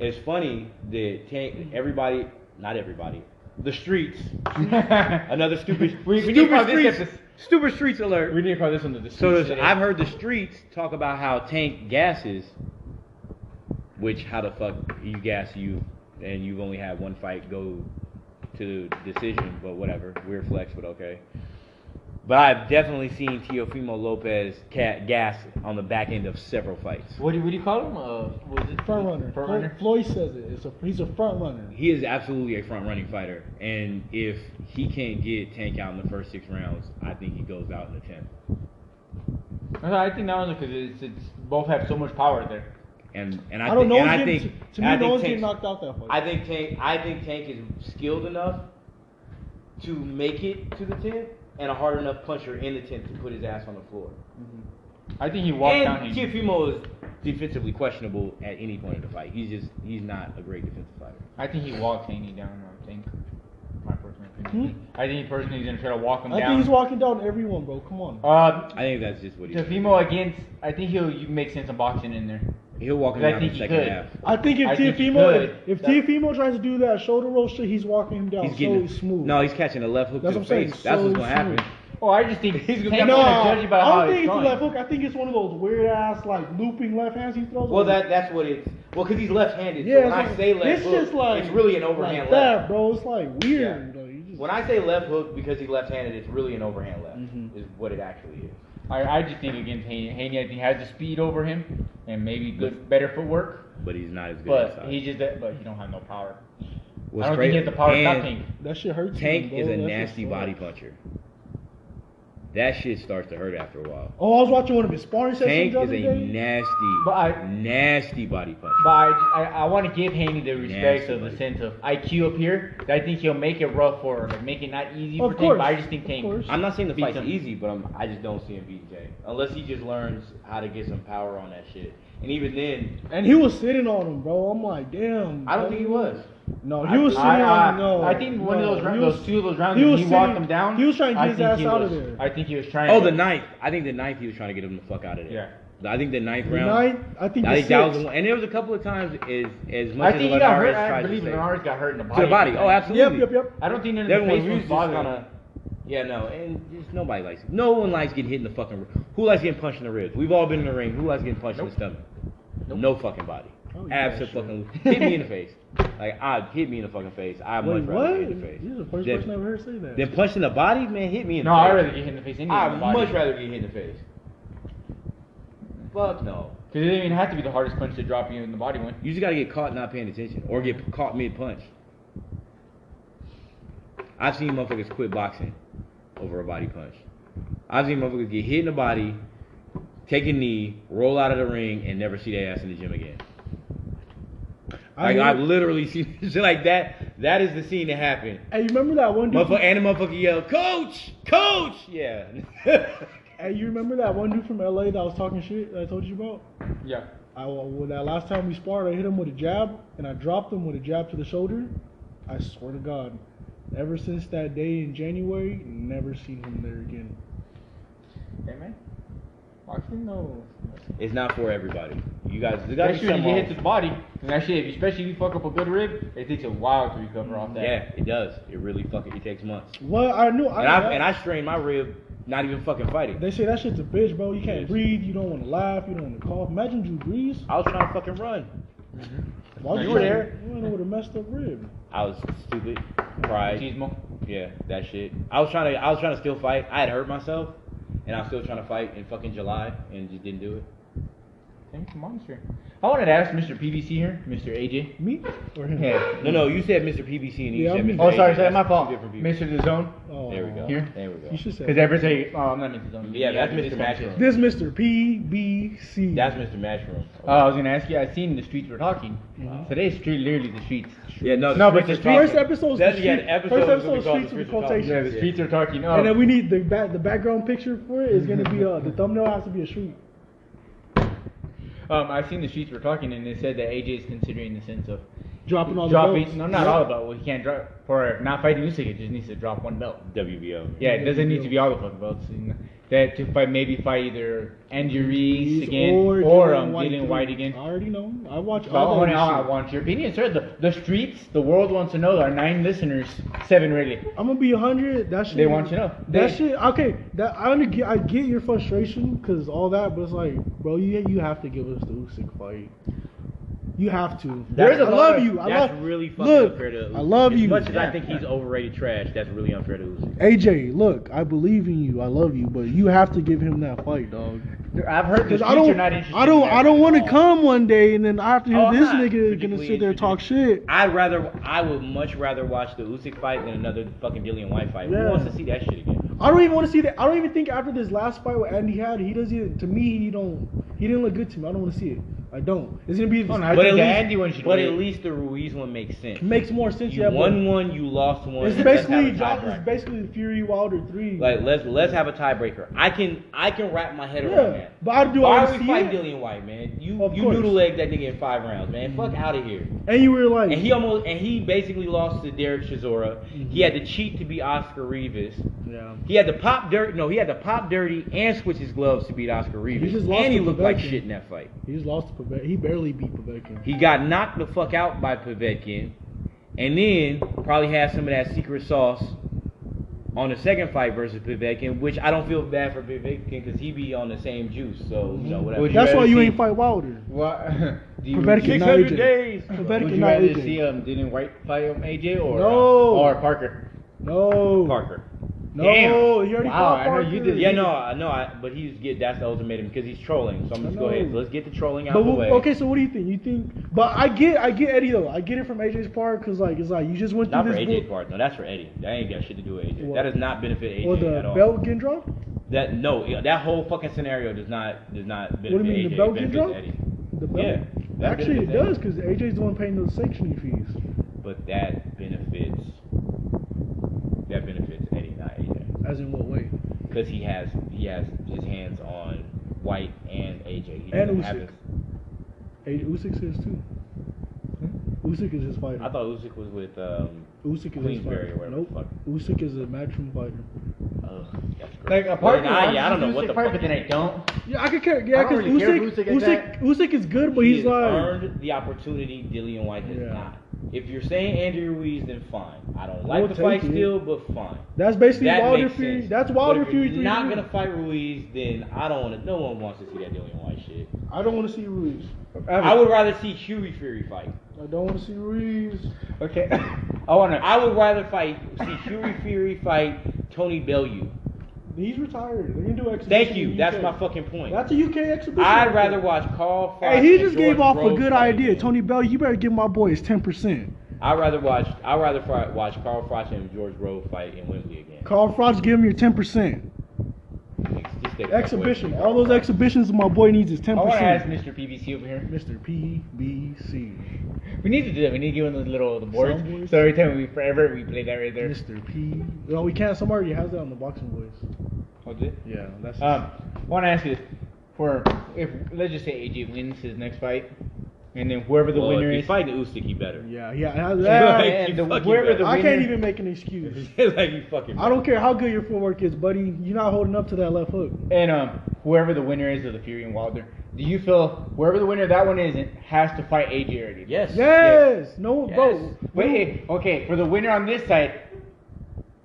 it's funny that Tank, not everybody, the streets, another stupid, We need to call this streets, episode- stupid streets alert. We need to call this one the So streets today. I've heard the streets talk about how Tank gasses, which how the fuck you gas you, and you've only had one fight go to decision, but whatever, weird flex, but okay. But I've definitely seen Teofimo Lopez gas on the back end of several fights. What do you call him? Was it Front runner. Front runner. Floyd says it. He's a front runner. He is absolutely a front running fighter, and if he can't get Tank out in the first 6 rounds, I think he goes out in the 10th. I think not only because it's both have so much power there. And I don't know. I To think me, I no think one's getting Tank's- knocked out that fight. I think Tank is skilled enough to make it to the 10th, and a hard enough puncher in the 10th to put his ass on the floor. I think he walked down And Haney. Teofimo is defensively questionable at any point in the fight. He's not a great defensive fighter. I think he walks Haney down. I think. My personal opinion. I think personally he's gonna try to walk him I down. think he's walking down everyone, bro. Come on. I think that's just what he's Teofimo against. I think he'll make sense of boxing in there. He'll walk him I down in think the he second could. half. I think if I think he Teofimo, could. if Teofimo tries to do that shoulder roll shit, he's walking him down He's getting smooth. No, he's catching a left hook That's to what the I'm saying, face. That's what's so gonna happen. smooth. Oh, I just think He's gonna- Tank's No, gonna judge you by I how don't he's think it's a throwing. left hook. I think it's one of those weird ass like looping left hands he throws. Well, that's what it's. Well, because he's left-handed. yeah. So when it's I say left it's hook, just like it's really an overhand like left. that, bro. It's like weird. Yeah. Like, you just, When I say left hook because he's left-handed, it's really an overhand left. Mhm. Is what it actually is. I just think against Haney, I think has the speed over him and maybe better footwork, But he's not as good but inside. he don't have no power. What's I don't think he has the power to stop and Tank. that shit hurts. Tank him, bro. is a That shit nasty sucks. body puncher. that shit starts to hurt after a while. Oh, I was watching one of his sparring sessions Tank the is other a day. nasty body puncher. But I want to give Haney the respect of the sense of IQ up here. That I think he'll make it rough for, like, make it not easy for Tank. But I just think Tank. I'm not saying the beats fight's him. easy, but I just don't see him beating Jay unless he just learns how to get some power on that shit. And even then, And he was sitting on him, bro. I'm like, damn. I don't think he was. No, he was sitting on him. No, I think one of those rounds, those two of those rounds, he when was he sitting- walked him down. he was trying to get I his think ass he out was- of there. I think he was trying. Oh, to, the ninth. I think the ninth he was trying to get him the fuck out of there. Yeah. I think the ninth The round. ninth, I think I the think that was sixth. the one. And there was a couple of times as much I as think he got hurt. Linares I tried believe to say. Linares got hurt in the To body. the body. Oh, absolutely. Yep. I don't think none of Then the when face we was was just bothering. kind of, yeah, no, and just nobody likes it. No one likes getting hit in the fucking. Who likes getting punched in the ribs? We've all been in the ring. Who likes getting punched in the stomach? No fucking body. Oh, yeah, Absolutely. Hit me in the face. Like, hit me in the fucking face. I'd Wait, much rather what? get hit in the face. You're the first Then- person I've ever heard say that. Then punch in the body, man. Hit me in the No, face. I'd rather get hit in the face. I'd much rather get hit in the face. Fuck no. Because it didn't even have to be the hardest punch to drop you in the body one. You just gotta get caught not paying attention or get caught mid punch. I've seen motherfuckers quit boxing over a body punch. I've seen motherfuckers get hit in the body, take a knee, roll out of the ring, and never see their ass in the gym again. I've literally seen shit like that. That is the scene that happened. Hey, you remember that one dude? And the motherfucker yelled, "Coach! Coach!" Yeah. Hey, you remember that one dude from LA that was talking shit that I told you about? Yeah. That last time we sparred, I hit him with a jab, and I dropped him with a jab to the shoulder. I swear to God, ever since that day in January, never seen him there again. Hey, man. Boxing, no. It's not for everybody. You guys, there gotta be Especially when some you hit the body. And that shit, especially if you fuck up a good rib, it takes a while to recover off that. Yeah, it does. It really fucking, it takes months. Well, I knew. And I strained my rib, not even fucking fighting. They say that shit's a bitch, bro. You can't Yes. breathe. You don't want to laugh. You don't want to cough. Imagine Drew Brees. I was trying to fucking run. Why You were there. You went with a messed up rib. I was stupid, pride. Machismo. Yeah, that shit. I was trying to still fight. I had hurt myself, and I was still trying to fight in fucking July, and just didn't do it. Thanks, monster. I wanted to ask Mr. PBC here, Mr. AJ. Me or him? Yeah. No, you said Mr. PBC and you Yeah, said I'm- Mr. Oh, sorry, AJ. sorry, my That's fault. two different people. Mr. The Zone. Oh, There we go. Here? There we go. You should say. Because every say, oh, I'm not Mr. Zone. Yeah, that's Mr. this Matchroom. This Mr. PBC. That's Mr. Matchroom. I was gonna ask you. I seen the streets were talking. Mhm. Today's street, literally the streets. Yeah, no, No, but the streets are streets- First talking. episode's That's- the yeah, street- the episode first is gonna episode's be called streets with The Streets Are Talking. quotations. Yeah, the streets are talking. Oh. And then we need the background picture for it is gonna be the thumbnail has to be a street. I seen the streets were talking, and they said that AJ is considering the sense of Dropping all the dropping. belts. No, not all the belts. Well, he can't drop for not fighting Usyk. It just needs to drop one belt. WBO. Yeah, it doesn't need to be all the fucking belts. That to fight, maybe fight either Andy Reese again or Dylan White again. I already know. I watch But all that I shit. want your opinion, sir. The streets, the world wants to know. Our 9 listeners, 7 really. I'm gonna be 100. That shit. They want you to know. That shit. Okay. That I get your frustration because all that, but it's like, bro, you have to give us the Usyk fight. You have to. There's a I lot love of- you. I That's love. really fucking Look, unfair to Usyk. I love you. As much as I Yeah. think he's overrated trash, that's really unfair to Usyk. AJ, look, I believe in you. I love you, but you have to give him that fight, dog. I've heard the Because streets are not interested. I don't want to come one day and then after Oh, I'm this not nigga gonna particularly sit there and talk shit. I would much rather watch the Usyk fight than another fucking Dillian White fight. Yeah. Who wants to see that shit again? I don't even want to see that. I don't even think after this last fight with Andy had, he doesn't. To me, he didn't look good to me. I don't want to see it. I don't. It's gonna be. Oh, no, I But think at the least, Andy one should but wait. at least the Ruiz one makes sense. makes more sense. You yeah, won but one, you lost one. it's let's have basically a tiebreaker. it's basically the Fury Wilder 3. Like let's have a tiebreaker. I can wrap my head around Yeah, that. but I do. Why I are wanna we see fighting it. Dillian White, man? You Of course. noodle leg that nigga in 5 rounds, man. Fuck out of here. And you were like, And he basically lost to Derek Chisora. He had to cheat to beat Oscar Rivas. yeah. He had to pop dirty and switch his gloves to beat Oscar Rivas. He just lost And he to looked like Povetkin. shit in that fight. He just lost to Povetkin. He barely beat Povetkin. He got knocked the fuck out by Povetkin, and then probably had some of that secret sauce on the second fight versus Povetkin, which I don't feel bad for Povetkin because he be on the same juice. So you know whatever. Would you That's why rather you see- ain't fight Wilder. What? Do you, Povetkin, not 600 AJ. days. Povetkin, would you not rather AJ. see Dylan White fight AJ or No. or Parker? No. Parker. No. Damn. He already Wow, fought I know Parker. you did- Yeah, but that's the ultimatum because he's trolling. So I'm just I go ahead. know. So let's get the trolling out But of the way. okay, so what do you think? You think? But I get Eddie though. I get it from AJ's part because it's like you just went through Not for this AJ's book. part. No, that's for Eddie. That ain't got shit to do with AJ. What? That does not benefit AJ Or at the all. belt getting dropped. That whole fucking scenario does not benefit What do you mean, AJ. the belt It gets benefits dropped? Eddie. The belt? Yeah, that Actually, it benefits does because AJ's the one paying those sanctioning fees. But that benefits Eddie, not AJ. As in what way? Because he has his hands on White and AJ. He And doesn't have Usyk. his- Usyk's his too. Usyk is his fighter. I thought Usyk was with Usyk is his Queensberry fighter. or whatever Nope. the fuck. Usyk is a matchroom fighter. Ugh, that's Like great. a part of me I wants don't know to what the fight, fuck but then I don't. Yeah, I could care. Yeah, I don't because really care if Usyk gets Usyk is good, but He he's has like. earned the opportunity Dillian White has Yeah. not. If you're saying Andy Ruiz, then fine. I don't We'll like the fight take it. still, but fine. That's basically That Wilder makes Fury. sense. That's Wilder But if Fury. you're not 3-3. gonna fight Ruiz, then I don't want to. No one wants to see that Dillian White shit. I don't want to see Ruiz. I would rather see Huey Fury fight. I don't want to see Ruiz. Okay. I would rather see Huey Fury fight Tony Bellew. He's retired. They're gonna do exhibition. Thank in you. the That's UK. my fucking point. That's a UK exhibition. I'd rather watch Carl Froch. Hey, he and just George gave off a Groves good fight idea. again. Tony Bell, you better give my boy his 10%. I'd rather watch Carl Froch and George Groves fight in Wembley again. Carl Froch, give him your 10%. Just take that Exhibition. away All from those exhibitions my boy needs is 10%. want to ask Mr. PBC over here. Mr. PBC. We need to do that. We need to give him those little boards. Sound boards? So every time we play that right there. Mr. P. No, we can't. Somebody already has that on the boxing voice. What's it? Yeah, that's. I want to ask you this: if let's just say AJ wins his next fight, and then whoever the Well, winner if he's is, fighting Usyk, he better. yeah. Like, you fucking whoever better. the I winner, can't even make an excuse. Like you fucking. I don't care how good your footwork is, buddy. You're not holding up to that left hook. and whoever the winner is of the Fury and Wilder, do you feel whoever the winner of that one is has to fight AJ already? Yes. Yes. No, Yes. bro. Wait, okay, for the winner on this side,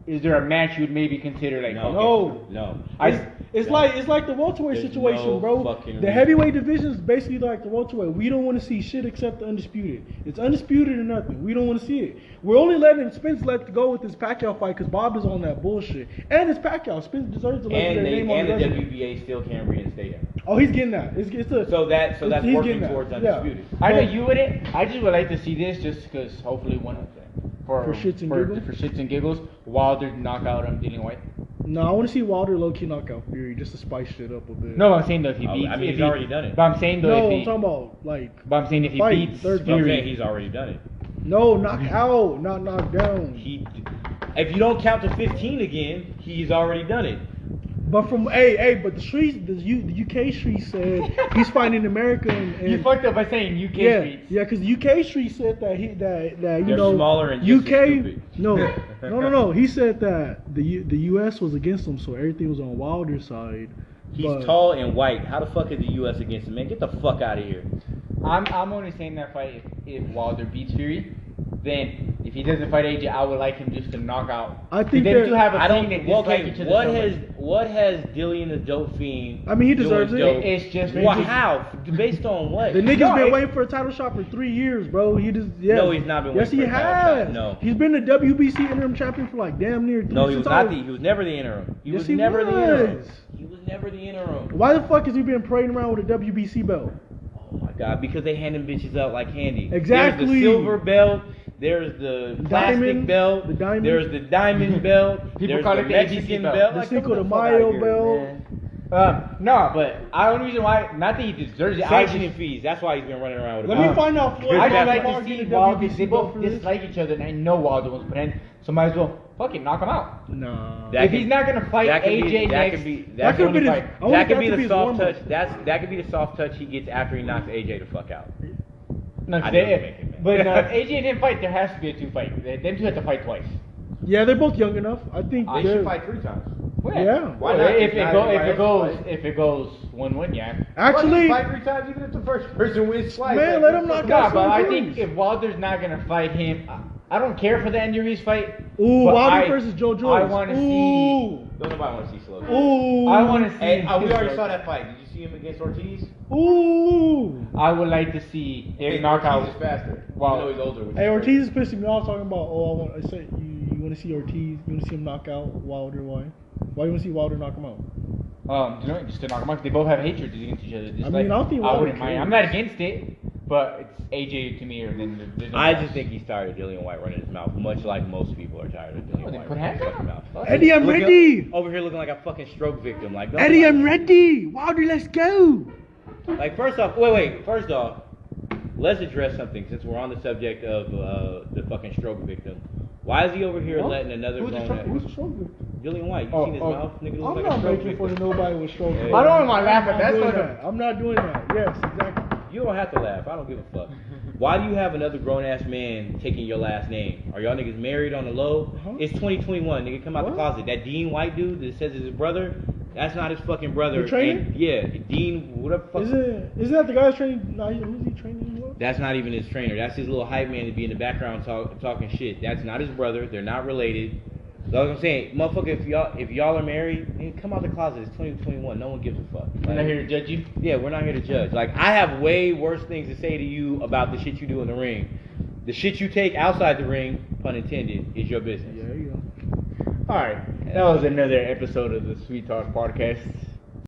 is there a match you would maybe consider like? No. okay, No. No. It's No. like the welterweight There's situation, no bro. fucking The reason. heavyweight division is basically like the welterweight. We don't want to see shit except the undisputed. It's undisputed or nothing. We don't want to see it. We're only letting Spence let go with this Pacquiao fight because Bob is on that bullshit. And it's Pacquiao. Spence deserves to let And their name on the the resume. WBA still can't reinstate him. Oh, he's getting that. It's a, So that's he's working getting that. towards Yeah. undisputed. I know you wouldn't. I just would like to see this just because hopefully one of them. For shits and giggles? For shits and giggles, Wilder knock out Dillian White. No, I want to see Wilder low-key knock out Fury just to spice shit up a bit. No, I'm saying though if he Oh, beats. I mean, if he's already done it. But I'm saying though No, if I'm he. talking about like. But I'm saying if he Fight, beats third No, I'm saying Fury. he's already done it. No, knock out, not knock down. If you don't count to 15 again, he's already done it. But but the streets, the UK street said he's fighting in America and You fucked up by saying UK yeah, streets. yeah, because the UK street said that you They're know smaller and just UK as stupid. no. He said that the US was against him, so everything was on Wilder's side. He's But- tall and white. How the fuck is the U.S. against him, man? Get the fuck out of here. I'm only saying that fight if Wilder beats Fury. Then if he doesn't fight AJ, I would like him just to knock out. I think they that- do have a I don't. thing that dislike Okay, each other so much. what has Dillian the Dope Fiend? I mean, he deserves doing it. dope? It's just Well, how? Based on what? The nigga's No, been it- waiting for a title shot for 3 years, bro. He just No, he's not been Yes, waiting he for a title shot. has. No. He's been the WBC interim champion for like damn near 3 No, he was since not. I He was never the interim. He Yes, was he never the interim. was. He was never the interim. Why the fuck has he been parading around with a WBC belt? Oh my god, because they hand them bitches out like candy. Exactly. There's the silver belt. There's the plastic Diamond, belt. the diamond. There's the diamond belt. People There's call the it the Mexican ABC belt. belt. The Like, Cinco come de the fuck outta Mayo here, belt. man. No, but the only reason why, not that he deserves it. I Sanctioning just, fees. That's why he's been running around with a Let me belt. find out Floyd. I just That's like why to see Wilder. They both dislike each other, and I know Wilder wants to put in. So might as well fucking knock him out. Nah. That If could- he's not gonna fight that could be- AJ that next, could be- that's that the could only be the- fight. I want That could that be to the be his soft warm-up. touch. That could be the soft touch he gets after he knocks AJ the fuck out. No, I they- didn't make it, man. but if AJ didn't fight, there has to be a 2-fight. Them two have to fight twice. Yeah, they're both young enough. I think They they're- should fight 3 times. Yeah. Why not? If Not everybody else it goes 1-1, yeah. Actually, fight 3 times even if the first person wins twice. Man, let him knock No, out but I some think dudes. if Wilder's not gonna fight him, I don't care for the Andy Ruiz fight. Ooh, but Wilder I- versus Joe Joyce. I want to see. Don't nobody want to see slow. Ooh. I want to see. Hey, we his already fight. saw that fight. Did you see him against Ortiz? Ooh. I would like to see him knock out. Ortiz is faster. Wow. You know he's older. which Hey, is Ortiz is pissing me off talking about. I said you want to see Ortiz? You want to see him knock out Wilder? Why? Why you want to see Wilder knock him out? Just to knock them out. They both have hatred against each other. Just I mean, I don't think I Wilder wouldn't mind. cares. I'm not against it, but it's AJ to me, or then there's no I cross. just think he's tired of Dillian White running his mouth, much like most people are tired of Dillian Well, then White put running hands his on fucking him. mouth. Fuck Eddie, I'm ready. Over here looking like a fucking stroke victim. Like, Eddie, I'm ready. Wilder, let's go. Like, first off, wait. First off, let's address something since we're on the subject of the fucking stroke victim. Why is he over here letting another Who's grown the stroke victim? Dillian White? You seen his mouth? Nigga look I'm like not a stroke making fun victim. of nobody with stroke. Yeah. victim. I don't want to laugh at that. I'm not That's doing like that. I'm not doing that. Yes, exactly. You don't have to laugh. I don't give a fuck. Why do you have another grown ass man taking your last name? Are y'all niggas married on the low? Uh-huh. It's 2021. Nigga, come out the What? closet. That Dean White dude that says it's his brother, that's not his fucking brother. The trainer? And, yeah, Dean, whatever. Fuck. Isn't that the guy who's training? No, who's he training with? That's not even his trainer. That's his little hype man to be in the background talking shit. That's not his brother. They're not related. That's what I'm saying, motherfucker. If y'all are married, then come out the closet. It's 2021. No one gives a fuck. I'm not here to judge you. Yeah, we're not here to judge. Like, I have way worse things to say to you about the shit you do in the ring. The shit you take outside the ring, pun intended, is your business. Yeah, there you go. All right, that was another episode of the Sweet Talk Podcast.